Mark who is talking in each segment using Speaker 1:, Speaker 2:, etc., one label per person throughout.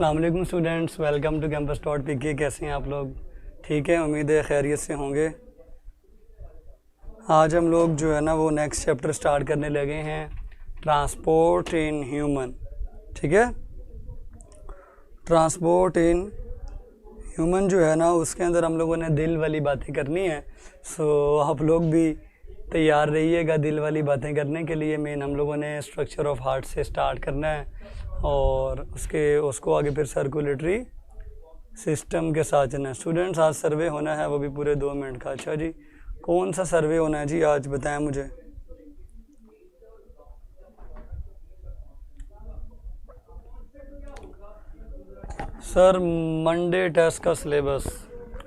Speaker 1: अस्सलाम वालेकुम students, welcome to campus.pk। कैसे हैं आप लोग? ठीक है, उम्मीद है खैरियत से होंगे। आज हम लोग जो है ना वो नेक्स्ट चैप्टर स्टार्ट करने लगे हैं, ट्रांसपोर्ट इन ह्यूमन। ठीक है, ट्रांसपोर्ट इन ह्यूमन जो है ना उसके अंदर हम लोगों ने दिल वाली बातें करनी है। सो आप लोग भी तैयार रहिएगा दिल वाली बातें करने के लिए। मेन हम लोगों ने स्ट्रक्चर ऑफ हार्ट से स्टार्ट करना है और उसको आगे फिर सर्कुलेटरी सिस्टम के साथ चलना है। स्टूडेंट्स, आज सर्वे होना है, वो भी पूरे 2 मिनट का। अच्छा जी, कौन सा सर्वे होना है जी आज, बताएं मुझे। सर मंडे टेस्ट का सिलेबस,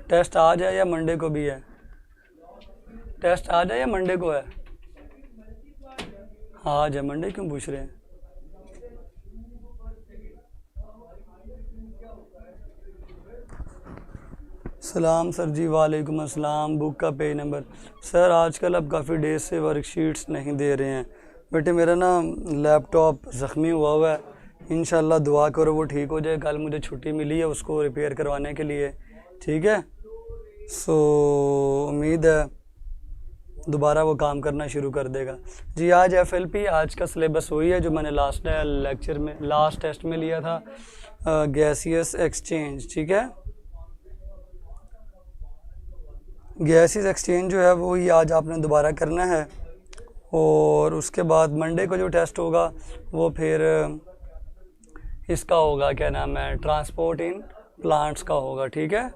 Speaker 1: टेस्ट आज है या मंडे को भी है? टेस्ट आज है या मंडे को है? आज है। मंडे क्यों पूछ रहे हैं? सलाम सर जी, वालेकुम अस्सलाम। बुक का पेज नंबर? सर आजकल अब काफ़ी डेज से वर्कशीट्स नहीं दे रहे हैं बेटे। मेरा ना लैपटॉप ज़ख्मी हुआ है, इंशाल्लाह दुआ करो वो ठीक हो जाए। कल मुझे छुट्टी मिली है उसको रिपेयर करवाने के लिए। ठीक है, सो उम्मीद है दोबारा वो काम करना शुरू कर देगा जी। आज FLP आज का सिलेबस वही है जो मैंने लास्ट लेक्चर में लास्ट टेस्ट में लिया था, गैसियस एक्सचेंज। ठीक है, गैसेस एक्सचेंज जो है वो ही आज आपने दोबारा करना है और उसके बाद मंडे को जो टेस्ट होगा वो फिर इसका होगा, क्या नाम है, ट्रांसपोर्ट इन प्लांट्स का होगा। ठीक है,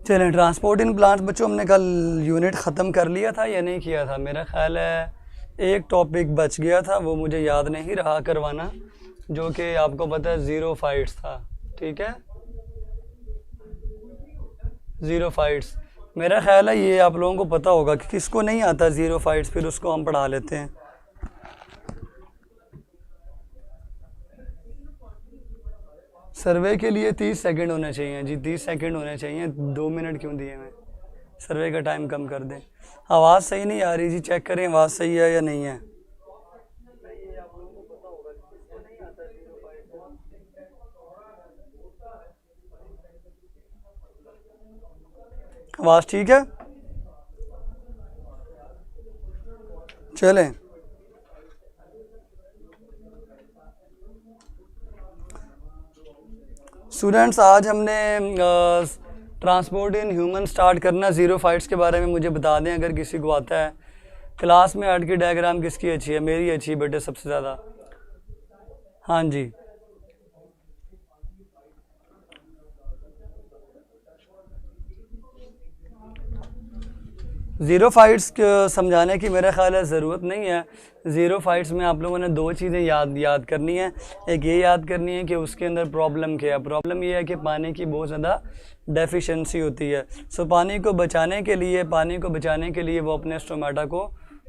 Speaker 1: चलें। ट्रांसपोर्ट इन प्लांट्स बच्चों, हमने कल यूनिट ख़त्म कर लिया था या नहीं किया था? मेरा ख्याल है एक टॉपिक बच गया था, वो मुझे याद नहीं रहा करवाना, जो कि आपको पता है ज़ीरोफाइट्स था। ठीक है, ज़ीरोफाइट्स, मेरा ख्याल है ये आप लोगों को पता होगा कि किसको नहीं आता ज़ीरोफाइट्स, फिर उसको हम पढ़ा लेते हैं। सर्वे के लिए 30 सेकंड होने चाहिए जी, 30 सेकंड होने चाहिए। 2 मिनट क्यों दिए मैं? सर्वे का टाइम कम कर दें। आवाज़ सही नहीं आ रही जी, चेक करें आवाज़ सही है या नहीं है। आवाज़ ठीक है? चलें, स्टूडेंट्स आज हमने ट्रांसपोर्ट इन ह्यूमन स्टार्ट करना। ज़ीरोफाइट्स के बारे में मुझे बता दें अगर किसी को आता है। क्लास में हार्ट की डायग्राम किसकी अच्छी है? मेरी अच्छी है बेटे सबसे ज़्यादा। हाँ जी, ज़ीरोफाइट्स समझाने की मेरा ख्याल है ज़रूरत नहीं है। ज़ीरोफाइट्स में आप लोगों ने 2 चीज़ें याद करनी है। एक ये याद करनी है कि उसके अंदर प्रॉब्लम क्या है। प्रॉब्लम ये है कि पानी की बहुत ज़्यादा डेफिशिएंसी होती है। सो पानी को बचाने के लिए वो अपने स्टोमाटा को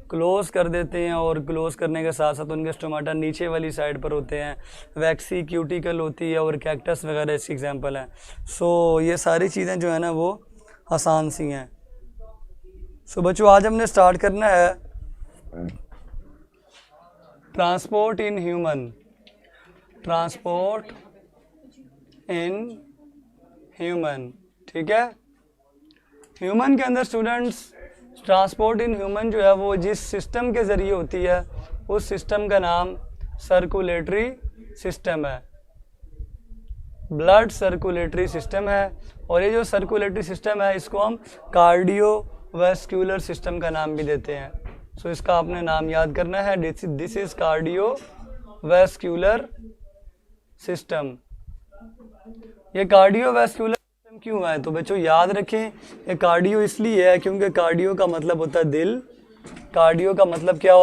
Speaker 1: क्लोज़ कर देते हैं और क्लोज़ करने के साथ साथ उनके स्टोमाटा नीचे वाली साइड पर होते हैं। वैक्सी क्यूटिकल होती है और कैक्टस वगैरह इसकी एग्जाम्पल हैं। सो ये सारी चीज़ें जो है ना वो आसान सी हैं। सो बच्चों आज हमने स्टार्ट करना है transport in human. Transport in human, ठीक है। ह्यूमन के अंदर स्टूडेंट्स ट्रांसपोर्ट इन ह्यूमन जो है वो जिस सिस्टम के ज़रिए होती है उस सिस्टम का नाम सर्कुलेटरी सिस्टम है, ब्लड सर्कुलेटरी सिस्टम है। और ये जो सर्कुलेटरी सिस्टम है इसको हम कार्डियोवैस्कुलर सिस्टम का नाम भी देते हैं। सो इसका आपने नाम याद करना है, दिस इज कार्डियोवैस्कुलर सिस्टम। ये कार्डियोवैस्कुलर सिस्टम क्यों है? तो बच्चों याद रखें, ये कार्डियो इसलिए है क्योंकि कार्डियो का मतलब होता है दिल। कार्डियो का मतलब क्या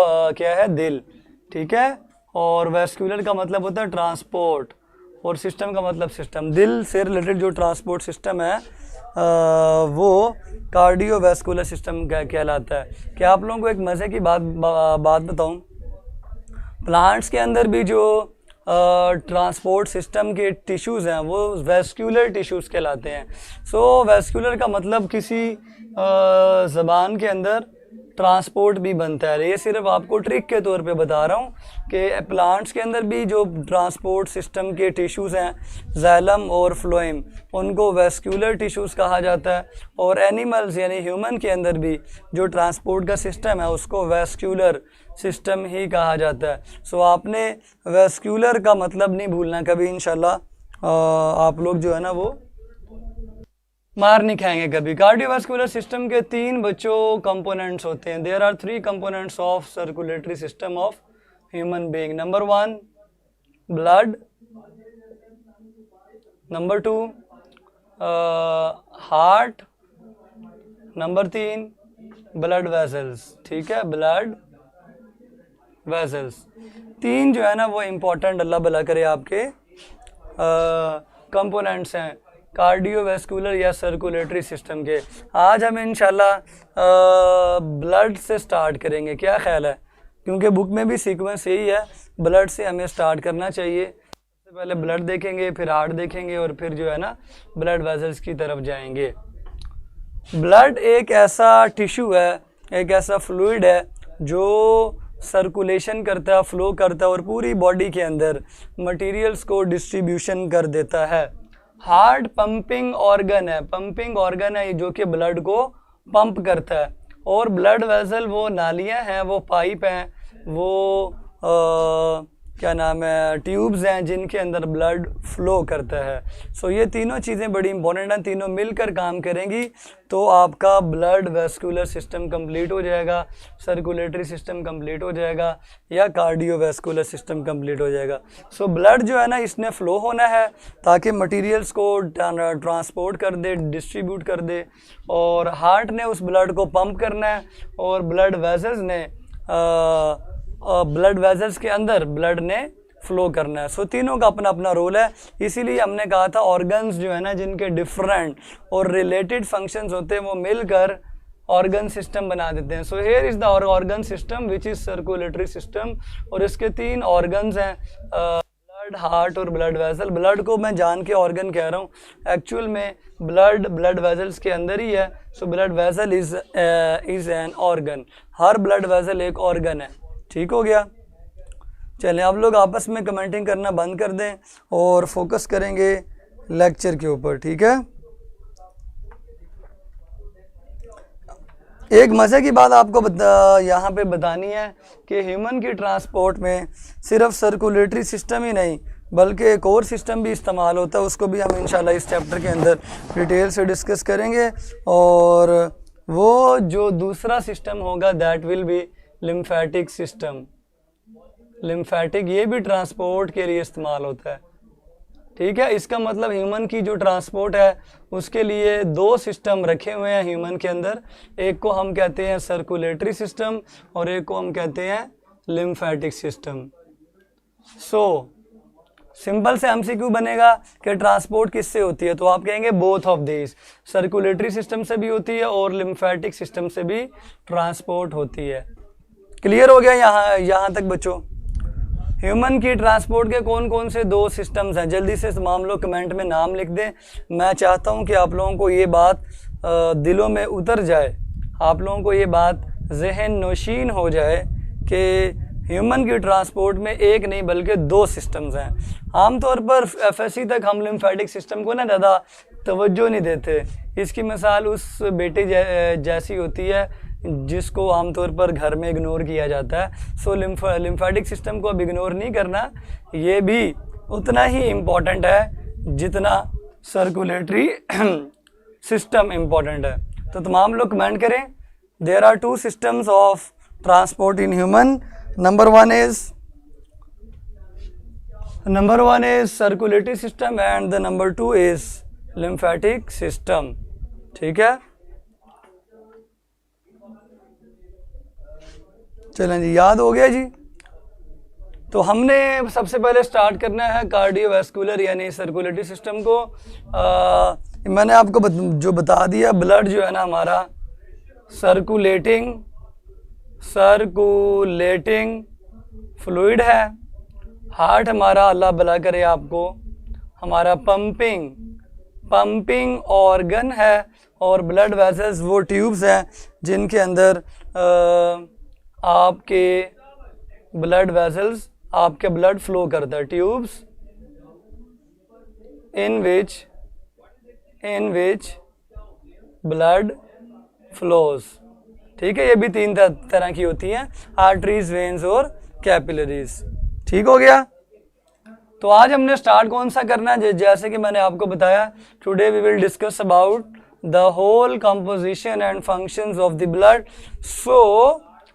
Speaker 1: है? दिल, ठीक है। और वैस्कुलर का मतलब होता है ट्रांसपोर्ट और सिस्टम का मतलब सिस्टम। दिल से रिलेटेड जो ट्रांसपोर्ट सिस्टम है वो कार्डियोवैस्कुलर सिस्टम कहलाता है। क्या आप लोगों को एक मज़े की बात बताऊं? प्लांट्स के अंदर भी जो ट्रांसपोर्ट सिस्टम के टिश्यूज़ हैं वो वैस्कुलर टिश्यूज़ कहलाते हैं। सो वैस्कुलर का मतलब किसी ज़बान के अंदर ट्रांसपोर्ट भी बनता है। ये सिर्फ आपको ट्रिक के तौर पे बता रहा हूँ कि प्लांट्स के अंदर भी जो ट्रांसपोर्ट सिस्टम के टिश्यूज़ हैं, जाइलम और फ्लोएम, उनको वेस्कुलर टिश्यूज़ कहा जाता है। और एनिमल्स यानी ह्यूमन के अंदर भी जो ट्रांसपोर्ट का सिस्टम है उसको वेस्कुलर सिस्टम ही कहा जाता है। सो आपने वेस्कुलर का मतलब नहीं भूलना कभी, इंशाल्लाह आप लोग जो है ना वो मार नहीं खाएंगे कभी। कार्डियोवास्कुलर सिस्टम के 3 बच्चों कंपोनेंट्स होते हैं। There are 3 components of circulatory system of human being. Number 1 blood, number 2 heart, number 3 blood vessels. ठीक है, ब्लड वेसल्स 3 जो है ना वो इम्पोर्टेंट, अल्लाह भला करे, आपके कंपोनेंट्स हैं कार्डियोवैस्कुलर या सर्कुलेटरी सिस्टम के। आज हम इंशाल्लाह ब्लड से स्टार्ट करेंगे, क्या ख्याल है? क्योंकि बुक में भी सीक्वेंस यही है, ब्लड से हमें स्टार्ट करना चाहिए। सबसे पहले ब्लड देखेंगे, फिर हार्ट देखेंगे और फिर जो है ना ब्लड वेसल्स की तरफ जाएंगे। ब्लड एक ऐसा टिश्यू है, एक ऐसा फ्लूइड है जो सर्कुलेशन करता है, फ्लो करता है और पूरी बॉडी के अंदर मटेरियल्स को डिस्ट्रीब्यूशन कर देता है। हार्ट पंपिंग ऑर्गन है, पंपिंग ऑर्गन है जो कि ब्लड को पंप करता है। और ब्लड वेसल वो नालियां हैं, वो पाइप हैं, वो क्या नाम है, ट्यूब्स हैं जिनके अंदर ब्लड फ्लो करता है। सो ये तीनों चीज़ें बड़ी इंपॉर्टेंट हैं, तीनों मिलकर काम करेंगी तो आपका ब्लड वेस्कुलर सिस्टम कंप्लीट हो जाएगा, सर्कुलेटरी सिस्टम कंप्लीट हो जाएगा या कार्डियोवैस्कुलर सिस्टम कंप्लीट हो जाएगा। सो ब्लड जो है ना इसने फ्लो होना है ताकि मटेरियल्स को ट्रांसपोर्ट कर दे, डिस्ट्रीब्यूट कर दे। और हार्ट ने उस ब्लड को पंप करना है और ब्लड वेसल्स ने ब्लड वेसल्स के अंदर ब्लड ने फ्लो करना है। सो तीनों का अपना अपना रोल है। इसीलिए हमने कहा था ऑर्गन्स जो है ना जिनके डिफरेंट और रिलेटेड फंक्शंस होते हैं वो मिलकर ऑर्गन सिस्टम बना देते हैं। So here is the organ system which is circulatory system. और इसके 3 ऑर्गन्स हैं, ब्लड, हार्ट और ब्लड वेसल। ब्लड को मैं जान के ऑर्गन कह रहा हूँ, एक्चुअल में ब्लड वेसल्स के अंदर ही है। So blood vessel is an organ, her blood vessel एक ऑर्गन है। ठीक हो गया? चलें आप लोग आपस में कमेंटिंग करना बंद कर दें और फोकस करेंगे लेक्चर के ऊपर। ठीक है? एक मज़े की बात आपको यहाँ पे बतानी है कि ह्यूमन की ट्रांसपोर्ट में सिर्फ सर्कुलेटरी सिस्टम ही नहीं बल्कि एक और सिस्टम भी इस्तेमाल होता है, उसको भी हम इंशाल्लाह इस चैप्टर के अंदर डिटेल से डिस्कस करेंगे। और वो जो दूसरा सिस्टम होगा that will be lymphatic system. Lymphatic ये भी ट्रांसपोर्ट के लिए इस्तेमाल होता है। ठीक है, इसका मतलब ह्यूमन की जो ट्रांसपोर्ट है उसके लिए 2 सिस्टम रखे हुए हैं ह्यूमन के अंदर। एक को हम कहते हैं सर्कुलेटरी सिस्टम और एक को हम कहते हैं लिम्फेटिक सिस्टम। सो सिंपल से एमसीक्यू बनेगा कि ट्रांसपोर्ट किससे होती है, तो आप कहेंगे both of this, circulatory system से भी होती है और लिम्फेटिक सिस्टम से भी ट्रांसपोर्ट होती है। क्लियर हो गया यहाँ तक बच्चों? ह्यूमन की ट्रांसपोर्ट के कौन कौन से 2 सिस्टम्स हैं, जल्दी से तमाम लोग कमेंट में नाम लिख दें। मैं चाहता हूँ कि आप लोगों को ये बात दिलों में उतर जाए, आप लोगों को ये बात जहन नौशीन हो जाए कि ह्यूमन की ट्रांसपोर्ट में एक नहीं बल्कि 2 सिस्टम्स हैं। आमतौर पर एफएससी तक हम लिम्फेटिक सिस्टम को ना ज़्यादा तवज्जो नहीं देते। इसकी मिसाल उस बेटे जैसी होती है जिसको आमतौर पर घर में इग्नोर किया जाता है। सो लिम्फेटिक सिस्टम को अब इग्नोर नहीं करना, ये भी उतना ही इम्पोर्टेंट है जितना सर्कुलेटरी सिस्टम इम्पोर्टेंट है। तो तमाम लोग कमेंट करें, there are 2 systems of transport in human. Number 1 is circulatory system and the number 2 is lymphatic system. ठीक है, चलें जी, याद हो गया जी। तो हमने सबसे पहले स्टार्ट करना है कार्डियोवैस्कुलर यानी सर्कुलेटरी सिस्टम को। मैंने आपको जो बता दिया, ब्लड जो है ना हमारा सर्कुलेटिंग फ्लूइड है। हार्ट हमारा, अल्लाह भला करे आपको, हमारा पंपिंग ऑर्गन है। और ब्लड वेसल्स वो ट्यूब्स हैं जिनके अंदर आपके ब्लड वेसल्स, आपके ब्लड फ्लो करता है, tubes in which blood flows. ठीक है, ये भी 3 तरह की होती हैं, आर्टरीज, वेन्स और कैपिलरीज। ठीक हो गया। तो आज हमने स्टार्ट कौन सा करना है, जैसे कि मैंने आपको बताया, today we will discuss about the whole composition and functions of the blood. So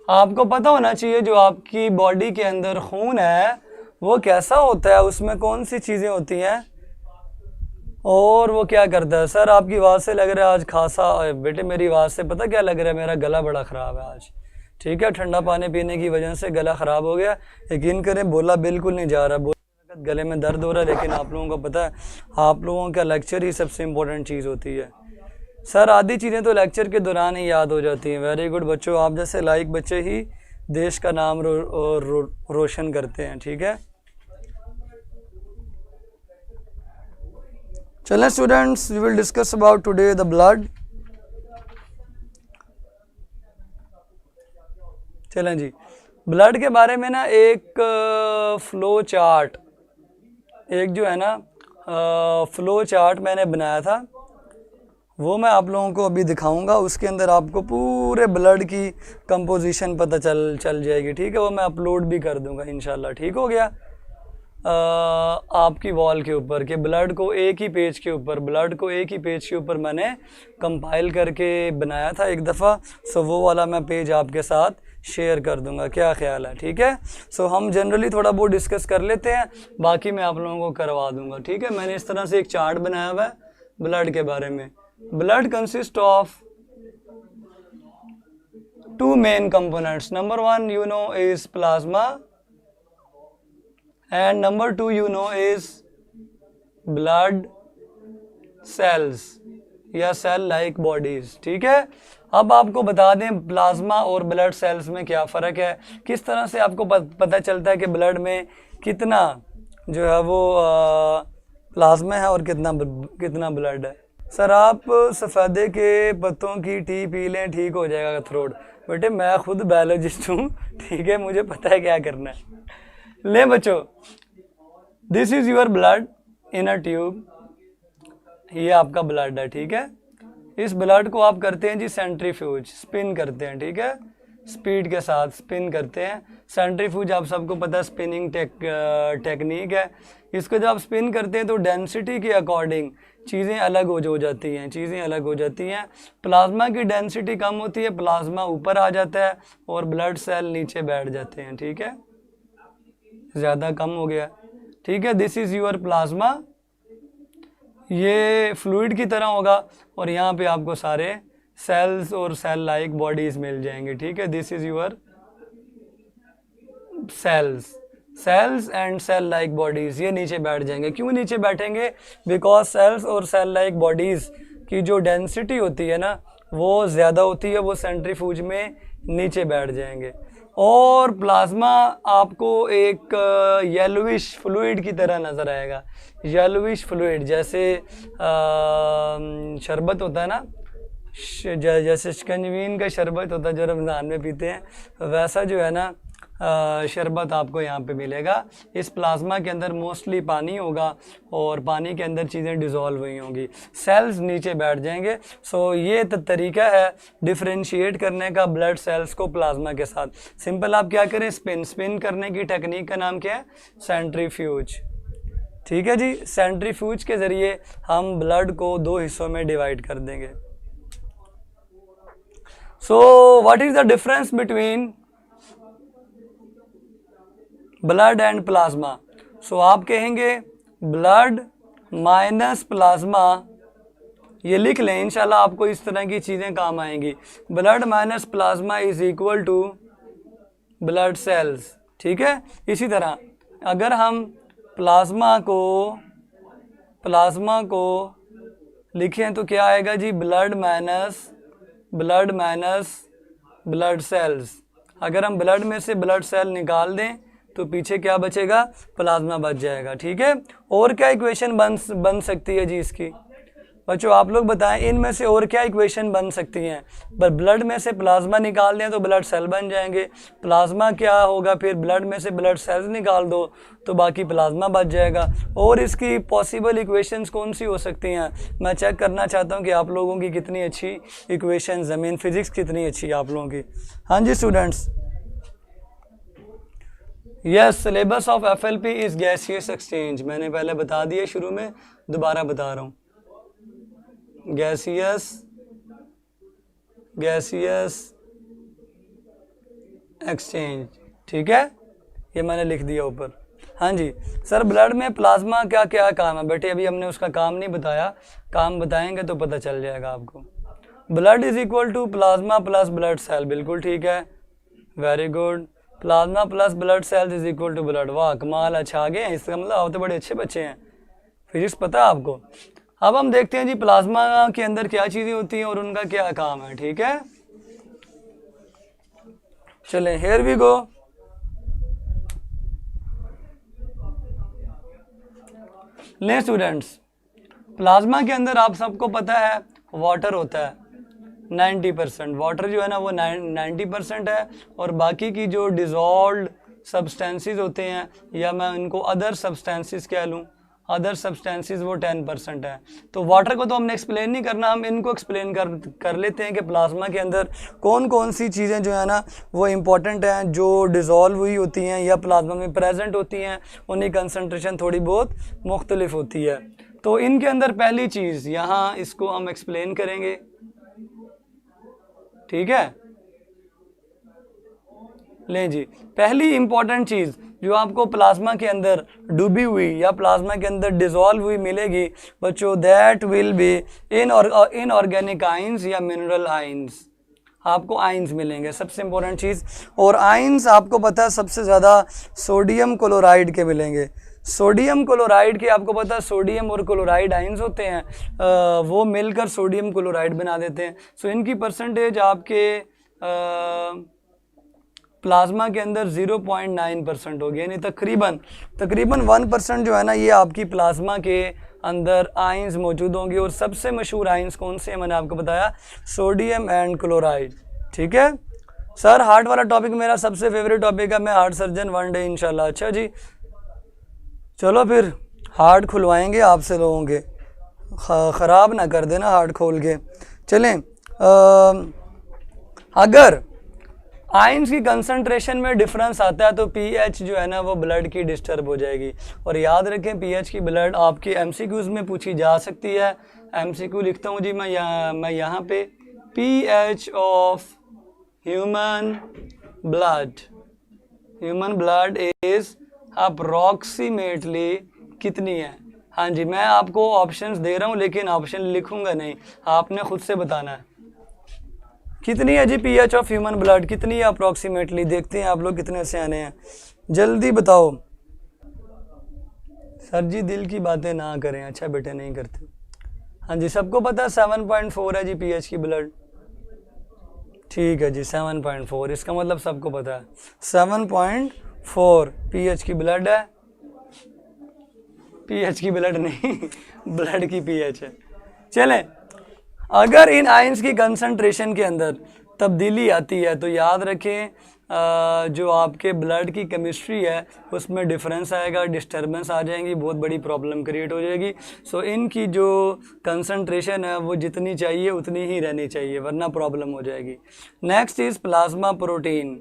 Speaker 1: आपको पता होना चाहिए जो आपकी बॉडी के अंदर खून है वो कैसा होता है, उसमें कौन सी चीज़ें होती हैं और वो क्या करता है। सर आपकी आवाज़ से लग रहा है आज खासा, बेटे मेरी आवाज़ से पता क्या लग रहा है, मेरा गला बड़ा ख़राब है आज। ठीक है, ठंडा पानी पीने की वजह से गला ख़राब हो गया। यकीन करें बोला बिल्कुल नहीं जा रहा, गले में दर्द हो रहा है। लेकिन आप लोगों को पता है आप लोगों का लेक्चर ही सबसे इम्पोर्टेंट चीज़ होती है। सर आधी चीज़ें तो लेक्चर के दौरान ही याद हो जाती हैं। वेरी गुड बच्चों, आप जैसे लाइक बच्चे ही देश का नाम रोशन करते हैं। ठीक है, चलें students, we will discuss about today the blood. चलें जी, ब्लड के बारे में ना एक फ्लो चार्ट, एक जो है ना फ्लो चार्ट मैंने बनाया था, वो मैं आप लोगों को अभी दिखाऊंगा। उसके अंदर आपको पूरे ब्लड की कंपोजिशन पता चल जाएगी। ठीक है, वो मैं अपलोड भी कर दूंगा इंशाल्लाह। ठीक हो गया। आपकी वॉल के ऊपर के ब्लड को एक ही पेज के ऊपर मैंने कंपाइल करके बनाया था एक दफ़ा। सो वो वाला मैं पेज आपके साथ शेयर कर दूंगा, क्या ख्याल है। ठीक है, सो हम जनरली थोड़ा बहुत डिस्कस कर लेते हैं, बाकी मैं आप लोगों को करवा दूंगा। ठीक है, मैंने इस तरह से एक चार्ट बनाया हुआ है ब्लड के बारे में। Blood consist of 2 main components. Number 1 you know is plasma and number 2 you know is blood cells या सेल लाइक बॉडीज। ठीक है, अब आपको बता दें प्लाज्मा और ब्लड सेल्स में क्या फ़र्क है, किस तरह से आपको पता चलता है कि ब्लड में कितना जो है वो प्लाज्मा है और कितना ब्लड है। सर आप सफ़ेदे के पत्तों की टी पी लें, ठीक हो जाएगा थ्रोट। बेटे मैं खुद बायोलॉजिस्ट हूँ, ठीक है, मुझे पता है क्या करना है। ले बच्चों, this is your blood in a tube, ये आपका ब्लड है। ठीक है, इस ब्लड को आप करते हैं जी सेंट्रीफ्यूज, स्पिन करते हैं। ठीक है, स्पीड के साथ स्पिन करते हैं। सेंट्रीफ्यूज आप सबको पता है स्पिनिंग टेक्निक है। इसको जब आप स्पिन करते हैं तो डेंसिटी के अकॉर्डिंग चीज़ें अलग हो जाती हैं। प्लाज्मा की डेंसिटी कम होती है, प्लाज्मा ऊपर आ जाता है और ब्लड सेल नीचे बैठ जाते हैं। ठीक है, ज़्यादा कम हो गया। ठीक है, दिस इज़ योर प्लाज्मा, ये फ्लूइड की तरह होगा और यहाँ पे आपको सारे सेल्स और सेल लाइक बॉडीज मिल जाएंगे। ठीक है, this is your cells and cell like bodies, ये नीचे बैठ जाएंगे। क्यों नीचे बैठेंगे? बिकॉज सेल्स और सेल लाइक बॉडीज की जो डेंसिटी होती है ना वो ज़्यादा होती है, वो सेंट्रीफ्यूज में नीचे बैठ जाएंगे। और प्लाज्मा आपको एक येलोविश फ्लूइड की तरह नज़र आएगा। येलोविश फ्लूइड जैसे शरबत होता है ना, जैसे शिकंजवीन का शरबत होता है जो रमज़ान में पीते हैं, वैसा जो है ना शरबत आपको यहाँ पे मिलेगा। इस प्लाज्मा के अंदर मोस्टली पानी होगा और पानी के अंदर चीज़ें डिज़ोल्व हुई होंगी, सेल्स नीचे बैठ जाएंगे। सो ये तरीका है डिफ्रेंशिएट करने का ब्लड सेल्स को प्लाज्मा के साथ। सिंपल आप क्या करें, स्पिन करने की टेक्निक का नाम क्या है? सेंट्रीफ्यूज। ठीक है जी, सेंट्रीफ्यूज के ज़रिए हम ब्लड को 2 हिस्सों में डिवाइड कर देंगे। So what is the difference between blood and plasma? So आप कहेंगे ब्लड माइनस प्लाज्मा, ये लिख लें इंशाल्लाह, आपको इस तरह की चीज़ें काम आएंगी। Blood minus plasma is equal to blood cells. ठीक है, इसी तरह अगर हम प्लाज्मा को लिखें तो क्या आएगा जी? Blood minus blood cells. अगर हम ब्लड में से ब्लड सेल निकाल दें तो पीछे क्या बचेगा? प्लाज्मा बच जाएगा। ठीक है, और क्या इक्वेशन बन सकती है जी इसकी? बच्चों आप लोग बताएं इनमें से और क्या इक्वेशन बन सकती हैं। पर ब्लड में से प्लाज्मा निकाल दें तो ब्लड सेल बन जाएंगे, प्लाज्मा क्या होगा फिर ब्लड में से ब्लड सेल्स निकाल दो तो बाकी प्लाज्मा बच जाएगा। और इसकी पॉसिबल इक्वेशंस कौन सी हो सकती हैं, मैं चेक करना चाहता हूं कि आप लोगों की कितनी अच्छी इक्वेशंस, मीन फिजिक्स कितनी अच्छी है आप लोगों की। हाँ जी students, yes syllabus of FLP is gaseous exchange, मैंने पहले बता दिया शुरू में, दोबारा बता रहा हूँ, गैसियस एक्सचेंज, ठीक है, ये मैंने लिख दिया ऊपर। हाँ जी सर, ब्लड में प्लाज्मा क्या क्या काम है, बेटे अभी हमने उसका काम नहीं बताया, काम बताएंगे तो पता चल जाएगा आपको। Blood is equal to plasma plus blood cell, बिल्कुल ठीक है, very good. Plasma plus blood cells is equal to blood, वाह कमाल, अच्छा आ गए हैं, इसका मतलब आप तो बड़े अच्छे बच्चे हैं, फिजिक्स पता है आपको। अब हम देखते हैं जी प्लाज्मा के अंदर क्या चीजें होती हैं और उनका क्या काम है, ठीक है। चलें हियर वी गो। ले स्टूडेंट्स, प्लाज्मा के अंदर आप सबको पता है वाटर होता है 90%, वाटर जो है ना वो 90% है, और बाकी की जो डिजॉल्व्ड सब्सटेंसेस होते हैं, या मैं इनको अदर सब्सटेंसेस कह लूँ, अदर सब्सटेंसेस वो 10% है। तो वाटर को तो हमने एक्सप्लेन नहीं करना, हम इनको एक्सप्लेन कर लेते हैं कि प्लाज्मा के अंदर कौन कौन सी चीज़ें जो है ना वो इम्पॉर्टेंट हैं, जो डिज़ोल्व हुई होती हैं या प्लाज्मा में प्रेजेंट होती हैं, उनकी कंसनट्रेशन थोड़ी बहुत मुख्तलिफ होती है। तो इनके अंदर पहली चीज़ यहाँ इसको हम एक्सप्लेन करेंगे, ठीक है। ले जी, पहली इंपॉर्टेंट चीज़ जो आपको प्लाज्मा के अंदर डूबी हुई या प्लाज्मा के अंदर डिसॉल्व हुई मिलेगी बच्चों, that will be inorganic ions या मिनरल आइंस, आपको आइंस मिलेंगे, सबसे इंपॉर्टेंट चीज़। और आइंस आपको पता है सबसे ज़्यादा सोडियम क्लोराइड के मिलेंगे। सोडियम क्लोराइड के आपको पता है सोडियम और क्लोराइड आइंस होते हैं, वो मिलकर सोडियम क्लोराइड बना देते हैं। सो इनकी परसेंटेज आपके प्लाज्मा के अंदर 0.9% होगी, यानी तकरीबन 1% जो है ना ये आपकी प्लाज्मा के अंदर आइंस मौजूद होंगी। और सबसे मशहूर आइंस कौन से हैं मैंने आपको बताया, सोडियम एंड क्लोराइड, ठीक है। सर हार्ट वाला टॉपिक मेरा सबसे फेवरेट टॉपिक है, मैं हार्ट सर्जन वन डे इंशाल्लाह। अच्छा जी, चलो फिर हार्ट खुलवाएंगे आपसे लोगों के, ख़राब ना कर देना हार्ट खोल के। चलें, अगर आइंस की कंसंट्रेशन में डिफरेंस आता है तो पीएच जो है ना वो ब्लड की डिस्टर्ब हो जाएगी। और याद रखें पीएच की ब्लड आपके एमसीक्यूज़ में पूछी जा सकती है। एमसीक्यू लिखता हूँ जी मैं यहाँ पे, pH of human blood is approximately कितनी है। हाँ जी, मैं आपको ऑप्शंस दे रहा हूँ लेकिन ऑप्शन लिखूंगा नहीं, आपने खुद से बताना है कितनी है जी पीएच ऑफ ह्यूमन ब्लड, कितनी है अप्रॉक्सीमेटली। देखते हैं आप लोग कितने से आने हैं, जल्दी बताओ। सर जी दिल की बातें ना करें, अच्छा बेटे नहीं करते। हाँ जी, सबको पता है 7.4 है जी पीएच की ब्लड, ठीक है जी 7.4, इसका मतलब सबको पता है 7.4 पीएच की ब्लड है, पीएच की ब्लड नहीं ब्लड की पीएच है। चलें, अगर इन आयंस की कंसंट्रेशन के अंदर तब्दीली आती है तो याद रखें जो आपके ब्लड की केमिस्ट्री है उसमें डिफरेंस आएगा, डिस्टर्बेंस आ जाएंगी, बहुत बड़ी प्रॉब्लम क्रिएट हो जाएगी। सो इनकी जो कंसंट्रेशन है वो जितनी चाहिए उतनी ही रहनी चाहिए, वरना प्रॉब्लम हो जाएगी। Next is plasma protein.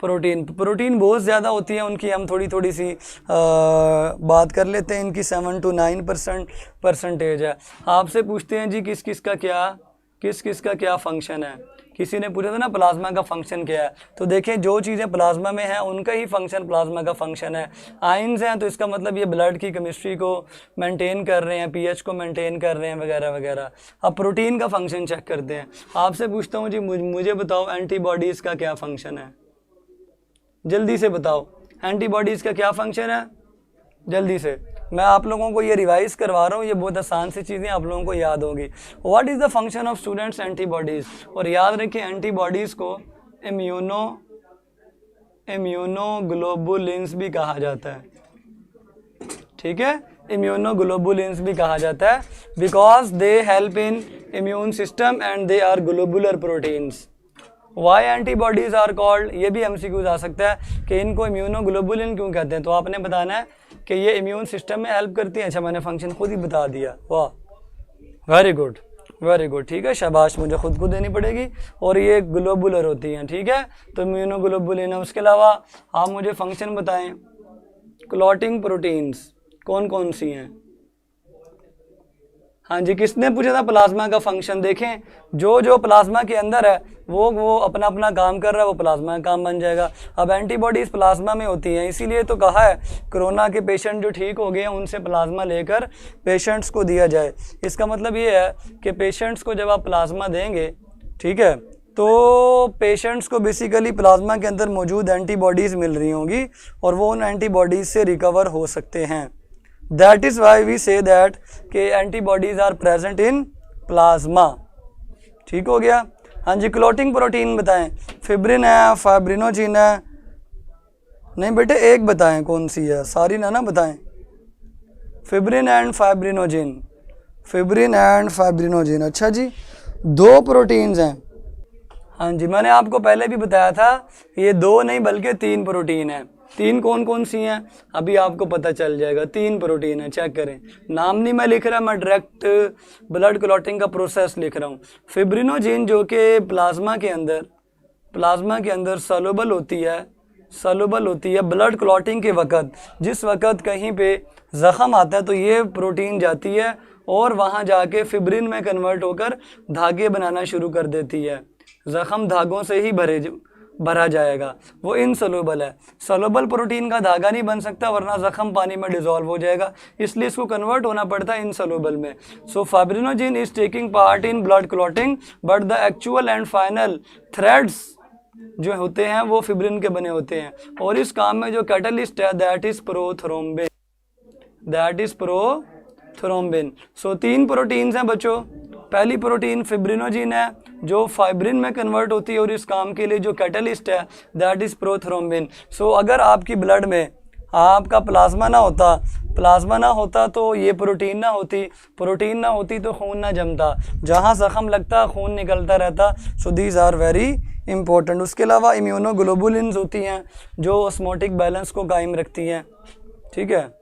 Speaker 1: Protein बहुत ज़्यादा होती है, उनकी हम थोड़ी सी बात कर लेते हैं। इनकी 7 to 9% परसेंटेज है। आपसे पूछते हैं जी किस किस का क्या फंक्शन है। किसी ने पूछा था ना प्लाज्मा का फंक्शन क्या है, तो देखें जो चीज़ें प्लाज्मा में हैं उनका ही फंक्शन प्लाज्मा का फंक्शन है। आयंस हैं तो इसका मतलब ये ब्लड की केमिस्ट्री को मेंटेन कर रहे हैं, पीएच को मेंटेन कर रहे हैं वगैरह वगैरह। अब प्रोटीन का फंक्शन चेक करते हैं। आपसे पूछता हूँ जी मुझे बताओ एंटीबॉडीज़ का क्या फंक्शन है, जल्दी से बताओ एंटीबॉडीज़ का क्या फंक्शन है, जल्दी से। मैं आप लोगों को ये रिवाइज करवा रहा हूँ, ये बहुत आसान सी चीज़ें आप लोगों को याद होगी। What is the function of students antibodies. और याद रखें एंटीबॉडीज़ को इम्यूनोग्लोबुलिन्स भी कहा जाता है, ठीक है। इम्यूनोग्लोबुलिन्स भी कहा जाता है, because they help in immune system and they are globular proteins. Why antibodies are called, ये भी एमसीक्यूज आ सकता है कि इनको इम्यूनोग्लोबुलिन क्यों कहते हैं, तो आपने बताना है कि ये इम्यून सिस्टम में हेल्प करती है। अच्छा, मैंने फंक्शन खुद ही बता दिया, वाह, वेरी गुड वेरी गुड, ठीक है, शाबाश, मुझे खुद को देनी पड़ेगी। और ये ग्लोबुलर होती हैं, ठीक है, तो इम्यूनोग्लोबुलिन है। उसके अलावा आप मुझे फंक्शन बताएं, क्लॉटिंग प्रोटीन्स कौन कौन सी हैं? हाँ जी, किसने पूछा था प्लाज्मा का फंक्शन? देखें, जो प्लाज्मा के अंदर है वो अपना अपना काम कर रहा है, वो प्लाज्मा का काम बन जाएगा। अब एंटीबॉडीज प्लाज्मा में होती हैं, इसीलिए तो कहा है कोरोना के पेशेंट जो ठीक हो गए हैं उनसे प्लाज्मा लेकर पेशेंट्स को दिया जाए। इसका मतलब ये है कि पेशेंट्स को जब आप प्लाज्मा देंगे, ठीक है, तो पेशेंट्स को बेसिकली प्लाज्मा के अंदर मौजूद एंटीबॉडीज़ मिल रही होंगी और वो उन एंटीबॉडीज़ से रिकवर हो सकते हैं। That is why we say that के antibodies are present in plasma. ठीक हो गया? हाँ जी, क्लॉटिंग प्रोटीन बताएं, फिब्रिन है, फाइब्रिनोजिन है, नहीं बेटे एक बताएं कौन सी है, सारी ना बताएं। Fibrin and fibrinogen, fibrin and fibrinogen, अच्छा जी, 2 प्रोटीन्स हैं। हाँ जी, मैंने आपको पहले भी बताया था ये 2 नहीं बल्कि 3 प्रोटीन है। 3 कौन कौन सी हैं अभी आपको पता चल जाएगा। 3 प्रोटीन है, चेक करें, नाम नहीं मैं लिख रहा, मैं डायरेक्ट ब्लड क्लॉटिंग का प्रोसेस लिख रहा हूँ। फिब्रिनोजिन जो कि प्लाज्मा के अंदर सॉल्युबल होती है ब्लड क्लॉटिंग के वक़्त। जिस वक़्त कहीं पे ज़ख़म आता है तो ये प्रोटीन जाती है और वहाँ जाके फिब्रिन में कन्वर्ट होकर धागे बनाना शुरू कर देती है। ज़ख़म धागों से ही भरा जाएगा, वो इनसोल्यूबल है। सोल्यूबल प्रोटीन का धागा नहीं बन सकता वरना ज़ख़म पानी में डिज़ोल्व हो जाएगा, इसलिए इसको कन्वर्ट होना पड़ता है इनसोल्यूबल में। So fibrinogen is taking part in blood clotting but the actual and final threads जो होते हैं वो फिब्रिन के बने होते हैं। और इस काम में जो कैटलिस्ट है that is prothrombin. So 3 proteins हैं बच्चों। पहली प्रोटीन फिब्रिनोजिन है जो फाइब्रिन में कन्वर्ट होती है और इस काम के लिए जो कैटलिस्ट है दैट इज़ प्रोथ्रोम्बिन। सो अगर आपकी ब्लड में आपका प्लाज्मा ना होता तो ये प्रोटीन ना होती तो खून ना जमता, जहाँ जख्म लगता खून निकलता रहता। So these are very important. उसके अलावा इम्यूनोग्लोबुलिन्स होती हैं जो ऑस्मोटिक बैलेंस को कायम रखती हैं, ठीक है।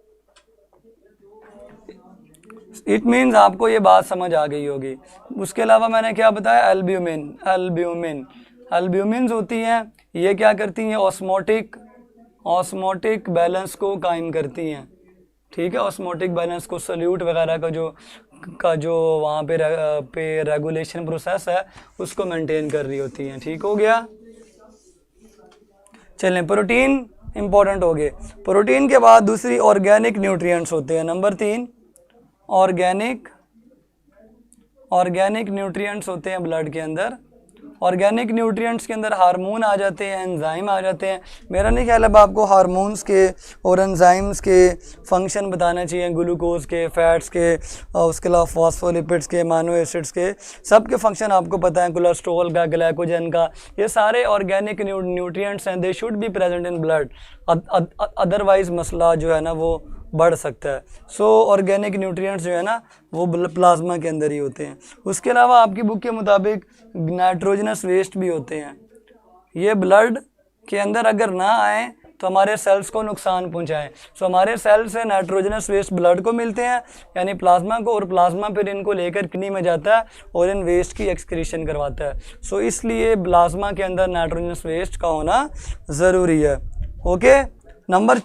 Speaker 1: इट मीन्स आपको ये बात समझ आ गई होगी। उसके अलावा मैंने क्या बताया, एल्ब्यूमिन्स होती हैं, ये क्या करती हैं, ऑस्मोटिक बैलेंस को कायम करती हैं, ठीक है। ऑस्मोटिक बैलेंस को सल्यूट वगैरह का जो वहाँ पे रेगुलेशन प्रोसेस है उसको मेंटेन कर रही होती हैं, ठीक हो गया। चलें, प्रोटीन इंपॉर्टेंट हो गए। प्रोटीन के बाद दूसरी ऑर्गेनिक न्यूट्रिएंट्स होते हैं। नंबर 3 ऑर्गेनिक न्यूट्रिएंट्स होते हैं ब्लड के अंदर। ऑर्गेनिक न्यूट्रिएंट्स के अंदर हार्मोन आ जाते हैं, एंजाइम आ जाते हैं। मेरा नहीं ख्याल अब आपको हार्मोन्स के और एंजाइम्स के फंक्शन बताना चाहिए, ग्लूकोज के, फैट्स के, उसके अलावा फॉस्फोलिपिड्स के, अमीनो एसिड्स के, सब के फंक्शन आपको पता है, कोलेस्ट्रॉल का, ग्लाइकोजन का, ये सारे ऑर्गेनिक न्यूट्रिएंट्स हैं, they should be present in blood, otherwise मसला जो है ना वो बढ़ सकता है। सो ऑर्गेनिक न्यूट्रिएंट्स जो है ना वो प्लाज्मा के अंदर ही होते हैं। उसके अलावा आपकी बुक के मुताबिक नाइट्रोजनस वेस्ट भी होते हैं। ये ब्लड के अंदर अगर ना आए तो हमारे सेल्स को नुकसान पहुंचाएं। सो हमारे सेल से नाइट्रोजनस वेस्ट ब्लड को मिलते हैं यानी प्लाज्मा को, और प्लाज्मा फिर इनको लेकर किडनी में जाता है और इन वेस्ट की एक्सक्रीशन करवाता है। सो इसलिए प्लाज्मा के अंदर नाइट्रोजनस वेस्ट का होना ज़रूरी है। ओके, नंबर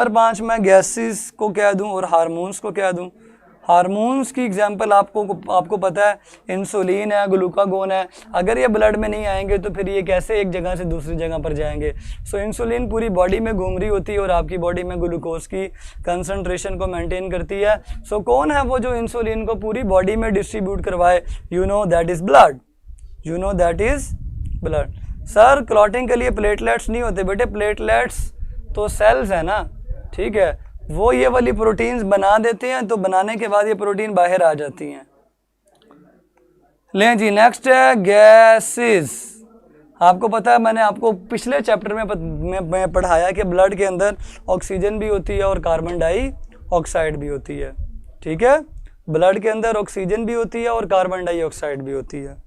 Speaker 1: 5 मैं गैसेस को क्या दूं और हार्मोन्स को क्या दूं। हार्मोन्स की एग्जांपल आपको पता है, इंसुलिन है, ग्लूकागोन है। अगर ये ब्लड में नहीं आएंगे तो फिर ये कैसे एक जगह से दूसरी जगह पर जाएंगे। सो इंसुलिन पूरी बॉडी में घूम रही होती है और आपकी बॉडी में ग्लूकोज की कंसंट्रेशन को मेंटेन करती है। सो कौन है वो जो इंसुलिन को पूरी बॉडी में डिस्ट्रीब्यूट करवाए? You know that is blood. Sir clotting के लिए प्लेटलेट्स नहीं होते बेटे, प्लेटलेट्स तो सेल्स है ना, ठीक है, वो ये वाली प्रोटीन्स बना देते हैं, तो बनाने के बाद ये प्रोटीन बाहर आ जाती हैं। लें जी, नेक्स्ट है गैसेस। आपको पता है मैंने आपको पिछले चैप्टर में पढ़ाया कि ब्लड के अंदर ऑक्सीजन भी होती है और कार्बन डाइऑक्साइड ऑक्साइड भी होती है। ठीक है, ब्लड के अंदर ऑक्सीजन भी होती है और कार्बन डाइऑक्साइड भी होती है।